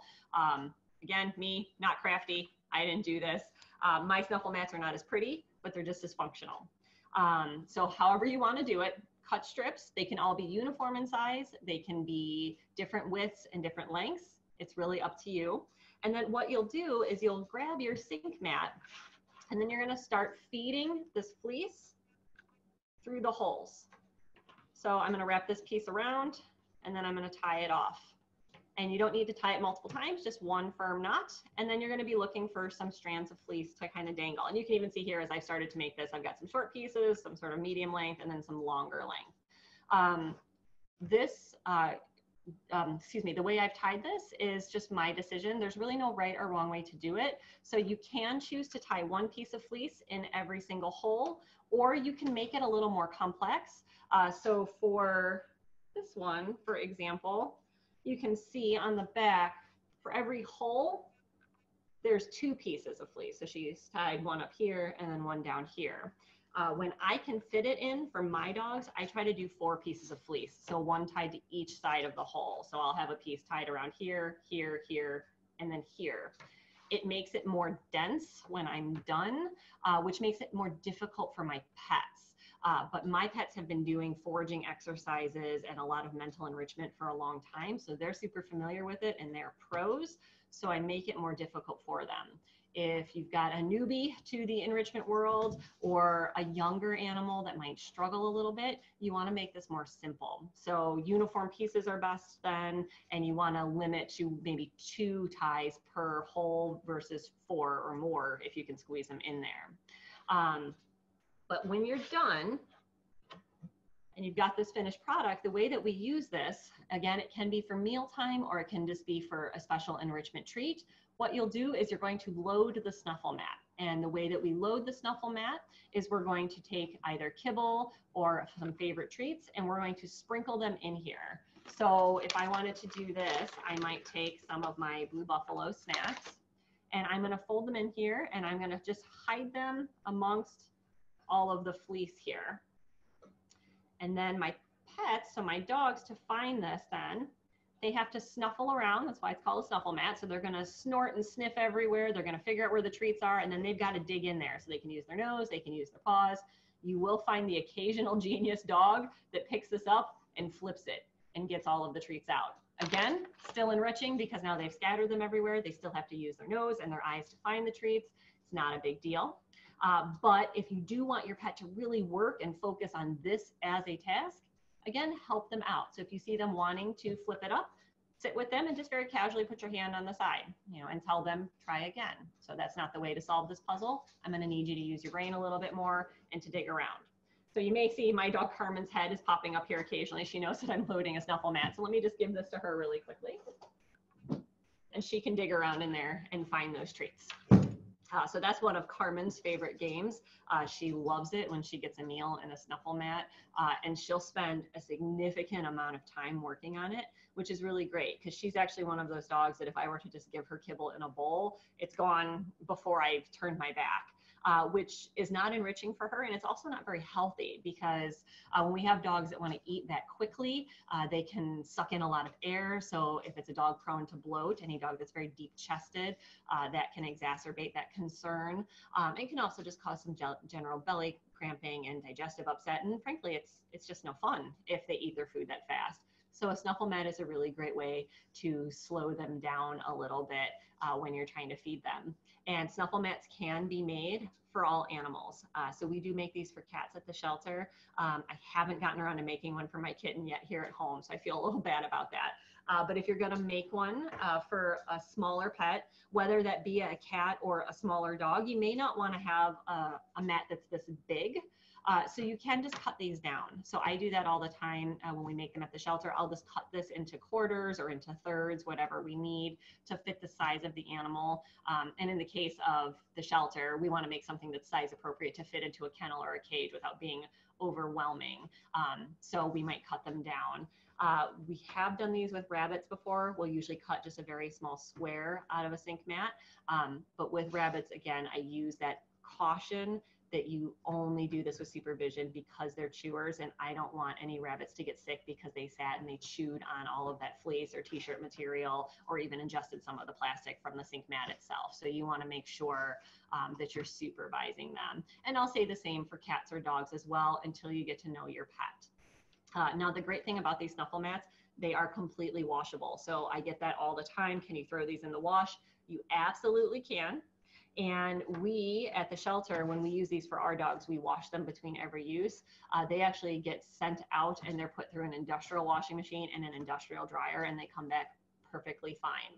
Again, me, not crafty. I didn't do this. My snuffle mats are not as pretty, but they're just as functional. So however you want to do it, cut strips. They can all be uniform in size. They can be different widths and different lengths. It's really up to you. And then what you'll do is you'll grab your sink mat, and then you're going to start feeding this fleece through the holes. So I'm going to wrap this piece around, and then I'm going to tie it off. And you don't need to tie it multiple times, just one firm knot. And then you're going to be looking for some strands of fleece to kind of dangle. And you can even see here as I started to make this, I've got some short pieces, some sort of medium length, and then some longer length. The way I've tied this is just my decision. There's really no right or wrong way to do it. So you can choose to tie one piece of fleece in every single hole, or you can make it a little more complex. So for this one, for example, you can see on the back, for every hole, there's two pieces of fleece. So she's tied one up here and then one down here. When I can fit it in for my dogs, I try to do 4 pieces of fleece. So one tied to each side of the hole. So I'll have a piece tied around here, here, here, and then here. It makes it more dense when I'm done, which makes it more difficult for my pets. But my pets have been doing foraging exercises and a lot of mental enrichment for a long time. So they're super familiar with it and they're pros. So I make it more difficult for them. If you've got a newbie to the enrichment world or a younger animal that might struggle a little bit, you want to make this more simple. So uniform pieces are best then, and you want to limit to maybe 2 ties per hole versus 4 or more if you can squeeze them in there. But when you're done and you've got this finished product, the way that we use this, again, it can be for mealtime or it can just be for a special enrichment treat. What you'll do is you're going to load the snuffle mat. And the way that we load the snuffle mat is we're going to take either kibble or some favorite treats, and we're going to sprinkle them in here. So if I wanted to do this, I might take some of my Blue Buffalo snacks, and I'm gonna fold them in here, and I'm gonna just hide them amongst all of the fleece here. And then my pets, so my dogs, to find this then, they have to snuffle around. That's why it's called a snuffle mat. So they're going to snort and sniff everywhere. They're going to figure out where the treats are, and then they've got to dig in there. So they can use their nose, they can use their paws. You will find the occasional genius dog that picks this up and flips it and gets all of the treats out. Again, still enriching because now they've scattered them everywhere. They still have to use their nose and their eyes to find the treats. It's not a big deal. But if you do want your pet to really work and focus on this as a task, again, help them out. So if you see them wanting to flip it up, sit with them and just very casually put your hand on the side, and tell them, try again. So that's not the way to solve this puzzle. I'm gonna need you to use your brain a little bit more and to dig around. So you may see my dog Carmen's head is popping up here occasionally. She knows that I'm loading a snuffle mat. So let me just give this to her really quickly. And she can dig around in there and find those treats. So that's one of Carmen's favorite games. She loves it when she gets a meal in a snuffle mat, and she'll spend a significant amount of time working on it, which is really great because she's actually one of those dogs that if I were to just give her kibble in a bowl, it's gone before I've turned my back. Which is not enriching for her, and it's also not very healthy because when we have dogs that want to eat that quickly, they can suck in a lot of air. So if it's a dog prone to bloat, any dog that's very deep chested, that can exacerbate that concern. It can also just cause some general belly cramping and digestive upset, and frankly, it's just no fun if they eat their food that fast. So a snuffle mat is a really great way to slow them down a little bit when you're trying to feed them. And snuffle mats can be made for all animals. So we do make these for cats at the shelter. I haven't gotten around to making one for my kitten yet here at home, so I feel a little bad about that. But if you're gonna make one for a smaller pet, whether that be a cat or a smaller dog, you may not wanna have a mat that's this big. So you can just cut these down. So I do that all the time when we make them at the shelter. I'll just cut this into quarters or into thirds, whatever we need to fit the size of the animal. And in the case of the shelter, we want to make something that's size appropriate to fit into a kennel or a cage without being overwhelming. So we might cut them down. We have done these with rabbits before. We'll usually cut just a very small square out of a sink mat. But with rabbits, again, I use that caution that you only do this with supervision because they're chewers, and I don't want any rabbits to get sick because they sat and they chewed on all of that fleece or t-shirt material or even ingested some of the plastic from the sink mat itself. So you want to make sure that you're supervising them. And I'll say the same for cats or dogs as well until you get to know your pet. Now, the great thing about these snuffle mats, they are completely washable. So I get that all the time. Can you throw these in the wash? You absolutely can. And we at the shelter, when we use these for our dogs, we wash them between every use. They actually get sent out and they're put through an industrial washing machine and an industrial dryer, and they come back perfectly fine.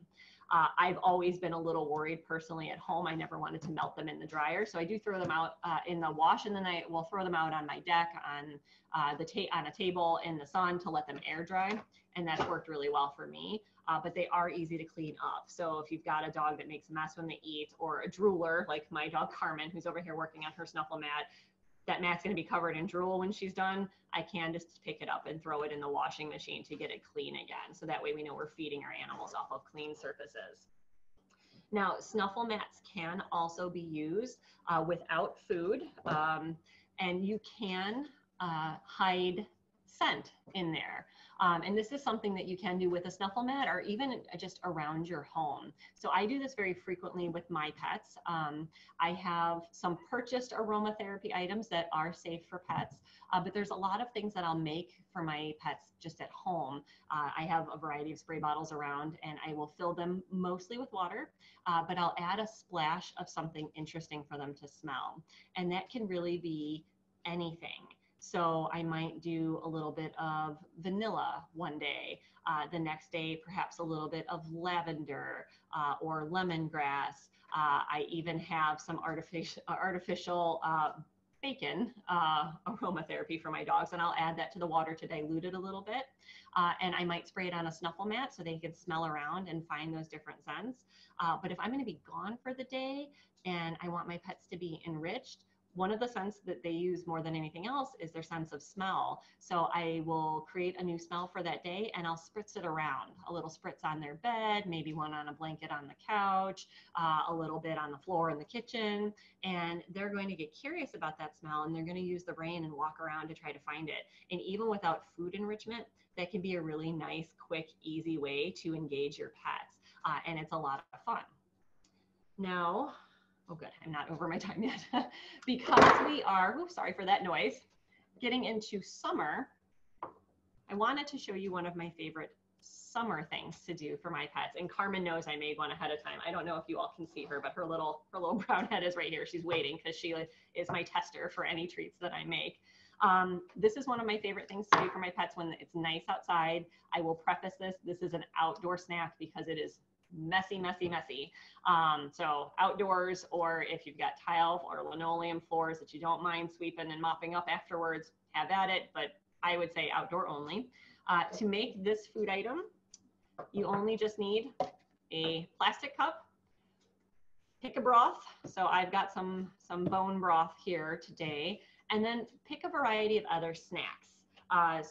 I've always been a little worried personally at home. I never wanted to melt them in the dryer. So I do throw them out in the wash, and then I will throw them out on my deck on a table in the sun to let them air dry. And that's worked really well for me. But they are easy to clean up. So if you've got a dog that makes a mess when they eat, or a drooler, like my dog Carmen, who's over here working on her snuffle mat, that mat's going to be covered in drool when she's done, I can just pick it up and throw it in the washing machine to get it clean again. So that way we know we're feeding our animals off of clean surfaces. Now, snuffle mats can also be used without food, and you can hide scent in there. And this is something that you can do with a snuffle mat or even just around your home. So I do this very frequently with my pets. I have some purchased aromatherapy items that are safe for pets, but there's a lot of things that I'll make for my pets just at home. I have a variety of spray bottles around, and I will fill them mostly with water, but I'll add a splash of something interesting for them to smell. And that can really be anything. So I might do a little bit of vanilla one day, the next day perhaps a little bit of lavender or lemongrass. I even have some artificial bacon aromatherapy for my dogs, and I'll add that to the water to dilute it a little bit. And I might spray it on a snuffle mat so they can smell around and find those different scents. But if I'm going to be gone for the day and I want my pets to be enriched, one of the scents that they use more than anything else is their sense of smell. So I will create a new smell for that day, and I'll spritz it around. A little spritz on their bed, maybe one on a blanket on the couch, a little bit on the floor in the kitchen. And they're going to get curious about that smell, and they're going to use the brain and walk around to try to find it. And even without food enrichment, that can be a really nice, quick, easy way to engage your pets. And it's a lot of fun. Now, oh good, I'm not over my time yet. Because we are, oops, sorry for that noise, getting into summer, I wanted to show you one of my favorite summer things to do for my pets. And Carmen knows I made one ahead of time. I don't know if you all can see her, but her little brown head is right here. She's waiting because she is my tester for any treats that I make. This is one of my favorite things to do for my pets when it's nice outside. I will preface this is an outdoor snack because it is messy, messy, messy. So outdoors, or if you've got tile or linoleum floors that you don't mind sweeping and mopping up afterwards, have at it, but I would say outdoor only. To make this food item, you only just need a plastic cup, pick a broth. So I've got some bone broth here today, and then pick a variety of other snacks.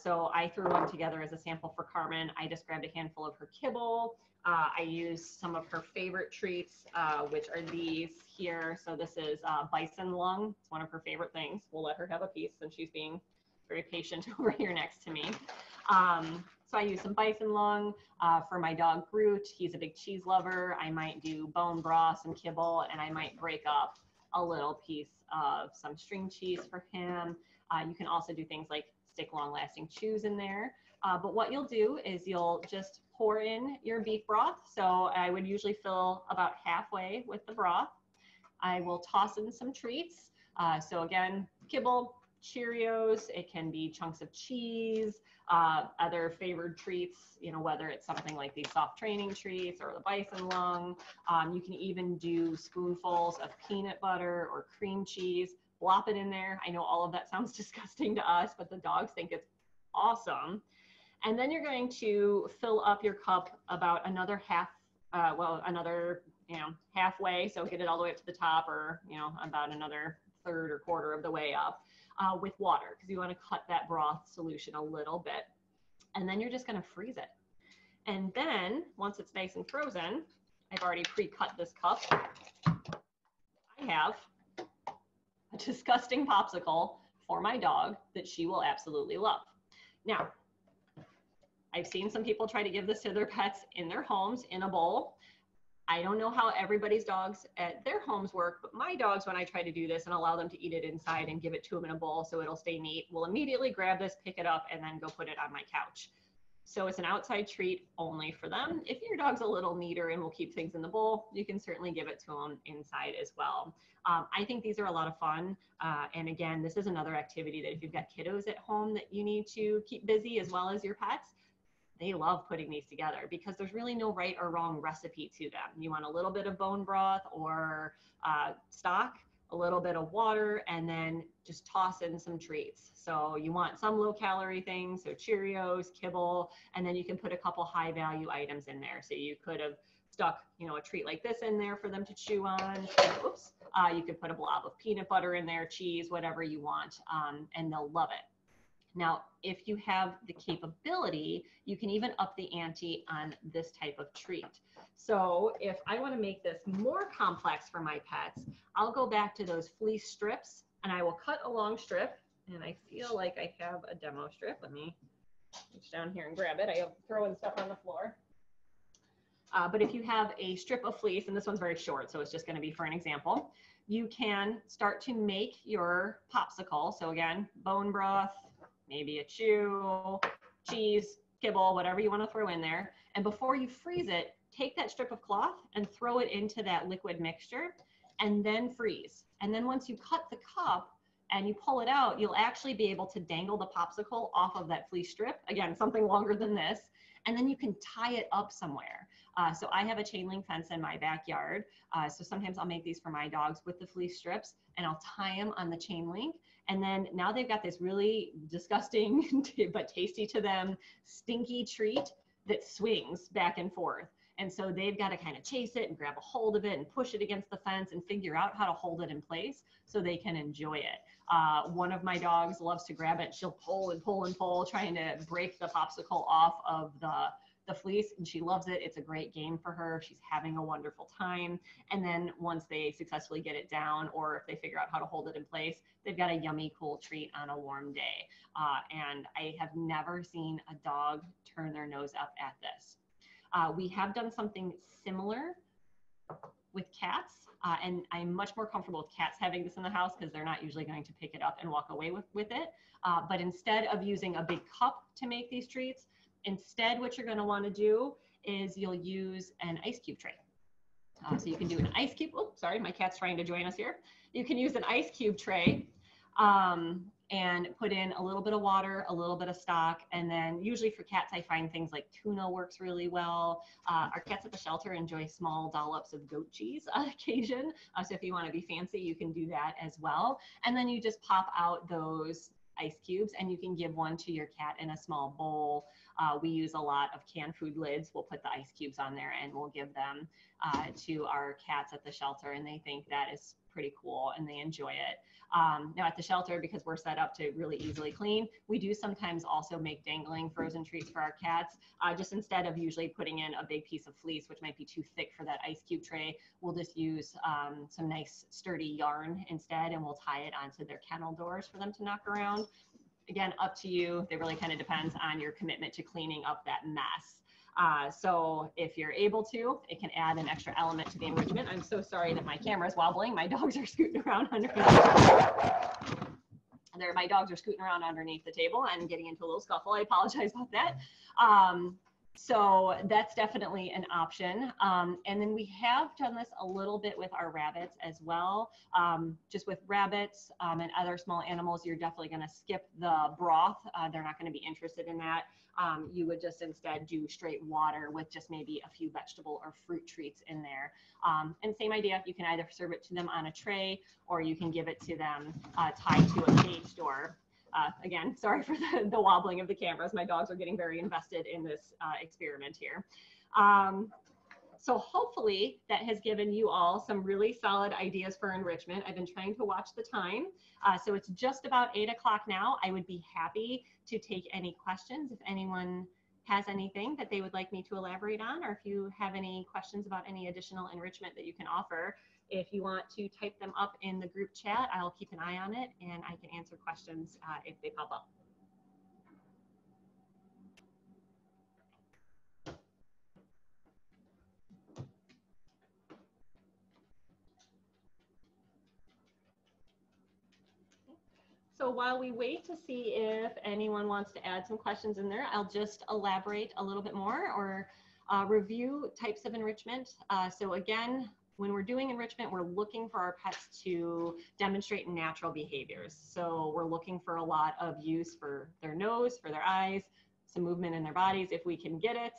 So I threw one together as a sample for Carmen. I just grabbed a handful of her kibble. I used some of her favorite treats, which are these here. So this is bison lung. It's one of her favorite things. We'll let her have a piece since she's being very patient over here next to me. So I use some bison lung. For my dog Groot, he's a big cheese lover. I might do bone broth, some kibble, and I might break up a little piece of some string cheese for him. You can also do things like stick long-lasting chews in there. But what you'll do is you'll just pour in your beef broth. So I would usually fill about halfway with the broth. I will toss in some treats. So again, kibble, Cheerios, it can be chunks of cheese, other favored treats, you know, whether it's something like these soft training treats or the bison lung. You can even do spoonfuls of peanut butter or cream cheese, blop it in there. I know all of that sounds disgusting to us, but the dogs think it's awesome. And then you're going to fill up your cup about another halfway. So get it all the way up to the top, or, you know, about another third or quarter of the way up with water, because you want to cut that broth solution a little bit. And then you're just going to freeze it. And then once it's nice and frozen, I've already pre-cut this cup. I have a disgusting popsicle for my dog that she will absolutely love. Now, I've seen some people try to give this to their pets in their homes in a bowl. I don't know how everybody's dogs at their homes work, but my dogs, when I try to do this and allow them to eat it inside and give it to them in a bowl so it'll stay neat, will immediately grab this, pick it up, and then go put it on my couch. So it's an outside treat only for them. If your dog's a little neater and will keep things in the bowl, you can certainly give it to them inside as well. I think these are a lot of fun. And again, this is another activity that if you've got kiddos at home that you need to keep busy as well as your pets, they love putting these together because there's really no right or wrong recipe to them. You want a little bit of bone broth or stock, a little bit of water, and then just toss in some treats. So you want some low calorie things, so Cheerios, kibble, and then you can put a couple high value items in there. So you could have stuck, a treat like this in there for them to chew on. Oops. You could put a blob of peanut butter in there, cheese, whatever you want, and they'll love it. Now, if you have the capability, you can even up the ante on this type of treat. So if I want to make this more complex for my pets, I'll go back to those fleece strips and I will cut a long strip. And I feel like I have a demo strip. Let me reach down here and grab it. I am throwing stuff on the floor. But if you have a strip of fleece, and this one's very short, so it's just going to be for an example, you can start to make your popsicle. So again, bone broth, maybe a chew, cheese, kibble, whatever you want to throw in there. And before you freeze it, take that strip of cloth and throw it into that liquid mixture and then freeze. And then once you cut the cup and you pull it out, you'll actually be able to dangle the popsicle off of that fleece strip. Again, something longer than this. And then you can tie it up somewhere. So I have a chain link fence in my backyard. So sometimes I'll make these for my dogs with the fleece strips and I'll tie them on the chain link. And then now they've got this really disgusting, but tasty to them, stinky treat that swings back and forth. And so they've got to kind of chase it and grab a hold of it and push it against the fence and figure out how to hold it in place so they can enjoy it. One of my dogs loves to grab it. She'll pull and pull and pull, trying to break the popsicle off of the fleece, and she loves it. It's a great game for her. She's having a wonderful time. And then once they successfully get it down, or if they figure out how to hold it in place, they've got a yummy, cool treat on a warm day. And I have never seen a dog turn their nose up at this. We have done something similar with cats, and I'm much more comfortable with cats having this in the house because they're not usually going to pick it up and walk away with it. But instead of using a big cup to make these treats, instead what you're going to want to do is you'll use an ice cube tray. So you can do an ice cube. Oh, sorry, my cat's trying to join us here. You can use an ice cube tray and put in a little bit of water, a little bit of stock, and then usually for cats, I find things like tuna works really well. Our cats at the shelter enjoy small dollops of goat cheese on occasion. So if you want to be fancy, you can do that as well. And then you just pop out those ice cubes and you can give one to your cat in a small bowl. We use a lot of canned food lids. We'll put the ice cubes on there and we'll give them to our cats at the shelter, and they think that is pretty cool and they enjoy it. Now at the shelter, because we're set up to really easily clean, we do sometimes also make dangling frozen treats for our cats. Just instead of usually putting in a big piece of fleece, which might be too thick for that ice cube tray, we'll just use some nice sturdy yarn instead, and we'll tie it onto their kennel doors for them to knock around. Again, up to you. It really kind of depends on your commitment to cleaning up that mess. So if you're able to, it can add an extra element to the enrichment. I'm so sorry that my camera is wobbling. My dogs are scooting around underneath. My dogs are scooting around underneath the table and getting into a little scuffle. I apologize about that. So that's definitely an option. And then we have done this a little bit with our rabbits as well. Just with rabbits and other small animals, you're definitely going to skip the broth. They're not going to be interested in that. You would just instead do straight water with just maybe a few vegetable or fruit treats in there. And same idea, you can either serve it to them on a tray or you can give it to them tied to a cage door. Again, sorry for the wobbling of the cameras. My dogs are getting very invested in this experiment here. So hopefully that has given you all some really solid ideas for enrichment. I've been trying to watch the time. So it's just about 8 o'clock now. I would be happy to take any questions if anyone has anything that they would like me to elaborate on, or if you have any questions about any additional enrichment that you can offer. If you want to type them up in the group chat, I'll keep an eye on it and I can answer questions if they pop up. So while we wait to see if anyone wants to add some questions in there, I'll just elaborate a little bit more or review types of enrichment. So again, when we're doing enrichment, we're looking for our pets to demonstrate natural behaviors. So we're looking for a lot of use for their nose, for their eyes, some movement in their bodies if we can get it.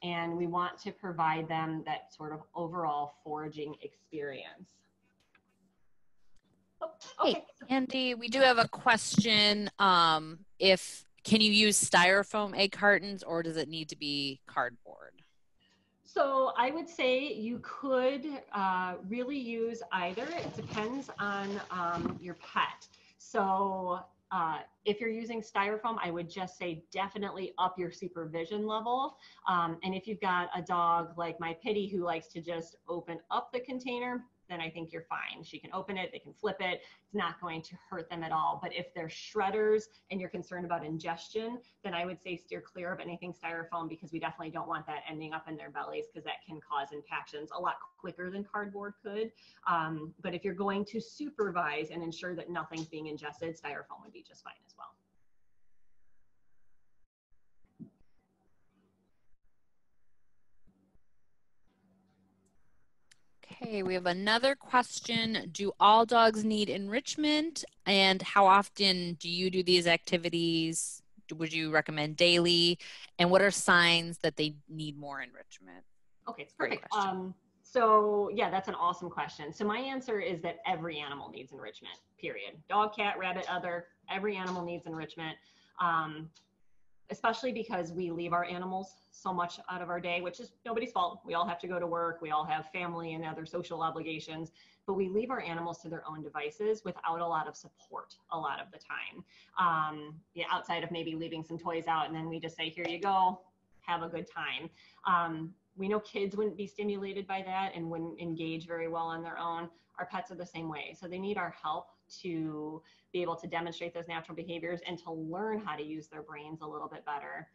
And we want to provide them that sort of overall foraging experience. Oh, okay. Hey, Andy, we do have a question. Can you use styrofoam egg cartons, or does it need to be cardboard? So I would say you could really use either. It depends on your pet. So if you're using styrofoam, I would just say definitely up your supervision level. And if you've got a dog like my Pitty who likes to just open up the container, then I think you're fine. She can open it, they can flip it. It's not going to hurt them at all. But if they're shredders and you're concerned about ingestion, then I would say steer clear of anything styrofoam, because we definitely don't want that ending up in their bellies, because that can cause impactions a lot quicker than cardboard could. But if you're going to supervise and ensure that nothing's being ingested, styrofoam would be just fine as well. Okay, we have another question. Do all dogs need enrichment? And how often do you do these activities? Would you recommend daily? And what are signs that they need more enrichment? Okay, perfect. Question. So yeah, that's an awesome question. So my answer is that every animal needs enrichment, period. Dog, cat, rabbit, other, every animal needs enrichment. Especially because we leave our animals so much out of our day, which is nobody's fault. We all have to go to work. We all have family and other social obligations, but we leave our animals to their own devices without a lot of support a lot of the time. Yeah, outside of maybe leaving some toys out, and then we just say, here you go, have a good time. We know kids wouldn't be stimulated by that and wouldn't engage very well on their own. Our pets are the same way. So they need our help to be able to demonstrate those natural behaviors and to learn how to use their brains a little bit better.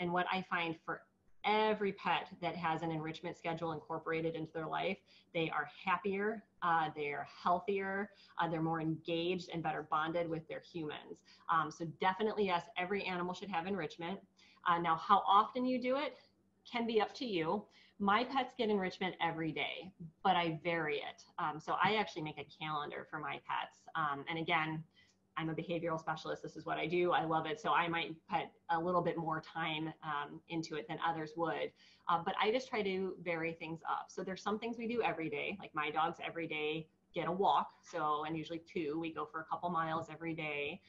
And what I find for every pet that has an enrichment schedule incorporated into their life, they are happier, they are healthier, they're more engaged and better bonded with their humans. So definitely, yes, every animal should have enrichment. Now, how often you do it can be up to you. My pets get enrichment every day, but I vary it. So I actually make a calendar for my pets. And again, I'm a behavioral specialist. This is what I do. I love it. So I might put a little bit more time into it than others would. But I just try to vary things up. So there's some things we do every day, like my dogs every day get a walk. So, and usually two, we go for a couple miles every day.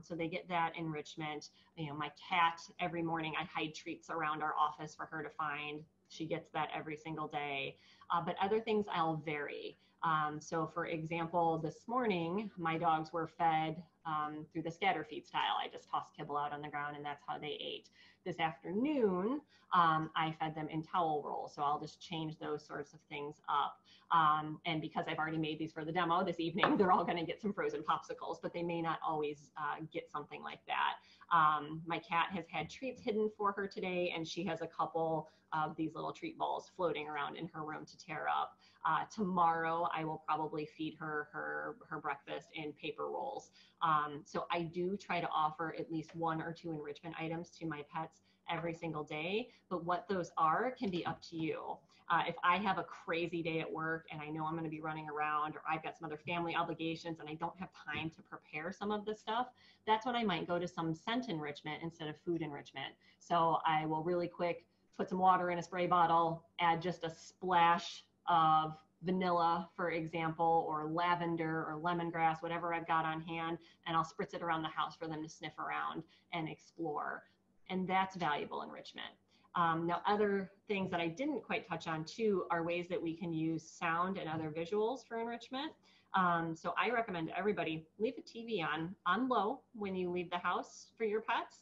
So they get that enrichment. You know, my cat, every morning I hide treats around our office for her to find. She gets that every single day. But other things I'll vary. So for example, this morning, my dogs were fed through the scatter feed style. I just tossed kibble out on the ground and that's how they ate. This afternoon, I fed them in towel rolls. So I'll just change those sorts of things up. And because I've already made these for the demo this evening, they're all going to get some frozen popsicles, but they may not always get something like that. My cat has had treats hidden for her today, and she has a couple of these little treat balls floating around in her room to tear up. Tomorrow, I will probably feed her breakfast in paper rolls. So I do try to offer at least 1 or 2 enrichment items to my pets every single day, but what those are can be up to you. If I have a crazy day at work and I know I'm going to be running around, or I've got some other family obligations and I don't have time to prepare some of this stuff, that's when I might go to some scent enrichment instead of food enrichment. So I will really quick put some water in a spray bottle, add just a splash of vanilla, for example, or lavender or lemongrass, whatever I've got on hand, and I'll spritz it around the house for them to sniff around and explore. And that's valuable enrichment. Now, other things that I didn't quite touch on too are ways that we can use sound and other visuals for enrichment. So I recommend everybody leave a TV on low when you leave the house for your pets.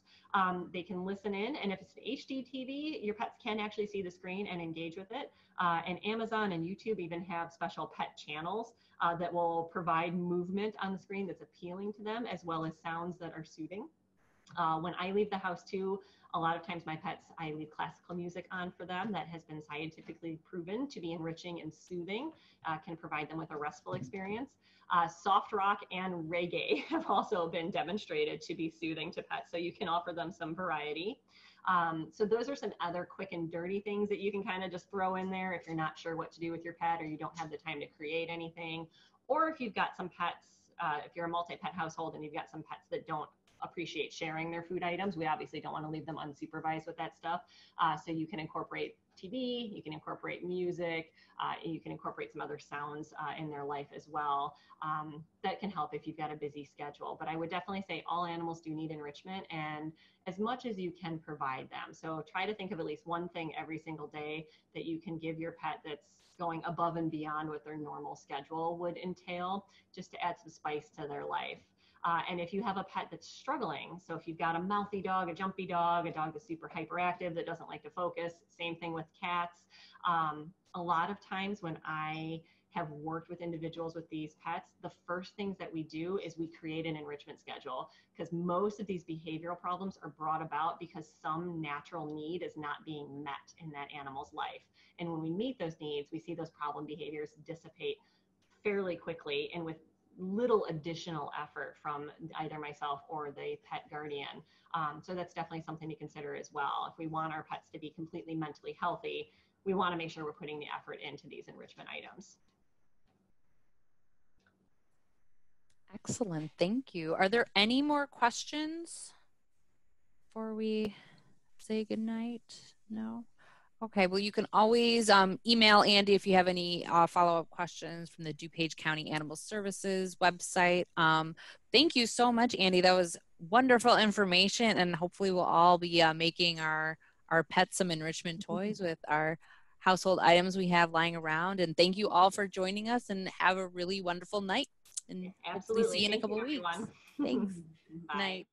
They can listen in, and if it's an HD TV, your pets can actually see the screen and engage with it. And Amazon and YouTube even have special pet channels that will provide movement on the screen that's appealing to them, as well as sounds that are soothing. When I leave the house too, a lot of times my pets, I leave classical music on for them that has been scientifically proven to be enriching and soothing, can provide them with a restful experience. Soft rock and reggae have also been demonstrated to be soothing to pets, so you can offer them some variety. So those are some other quick and dirty things that you can kind of just throw in there if you're not sure what to do with your pet, or you don't have the time to create anything. Or if you've got some pets, if you're a multi-pet household and you've got some pets that don't appreciate sharing their food items. We obviously don't want to leave them unsupervised with that stuff. So you can incorporate TV, you can incorporate music, you can incorporate some other sounds in their life as well. That can help if you've got a busy schedule. But I would definitely say all animals do need enrichment, and as much as you can provide them. So try to think of at least one thing every single day that you can give your pet that's going above and beyond what their normal schedule would entail, just to add some spice to their life. And if you have a pet that's struggling, so if you've got a mouthy dog, a jumpy dog, a dog that's super hyperactive that doesn't like to focus, same thing with cats. A lot of times when I have worked with individuals with these pets, the first things that we do is we create an enrichment schedule, because most of these behavioral problems are brought about because some natural need is not being met in that animal's life. And when we meet those needs, we see those problem behaviors dissipate fairly quickly and with little additional effort from either myself or the pet guardian. So that's definitely something to consider as well. If we want our pets to be completely mentally healthy, we want to make sure we're putting the effort into these enrichment items. Excellent. Thank you. Are there any more questions before we say goodnight? No? Okay. Well, you can always email Andy if you have any follow-up questions from the DuPage County Animal Services website. Thank you so much, Andy. That was wonderful information, and hopefully we'll all be making our pets some enrichment toys with our household items we have lying around. And thank you all for joining us, and have a really wonderful night. And Absolutely. hopefully see you in a couple of weeks. Thanks. Bye. Night.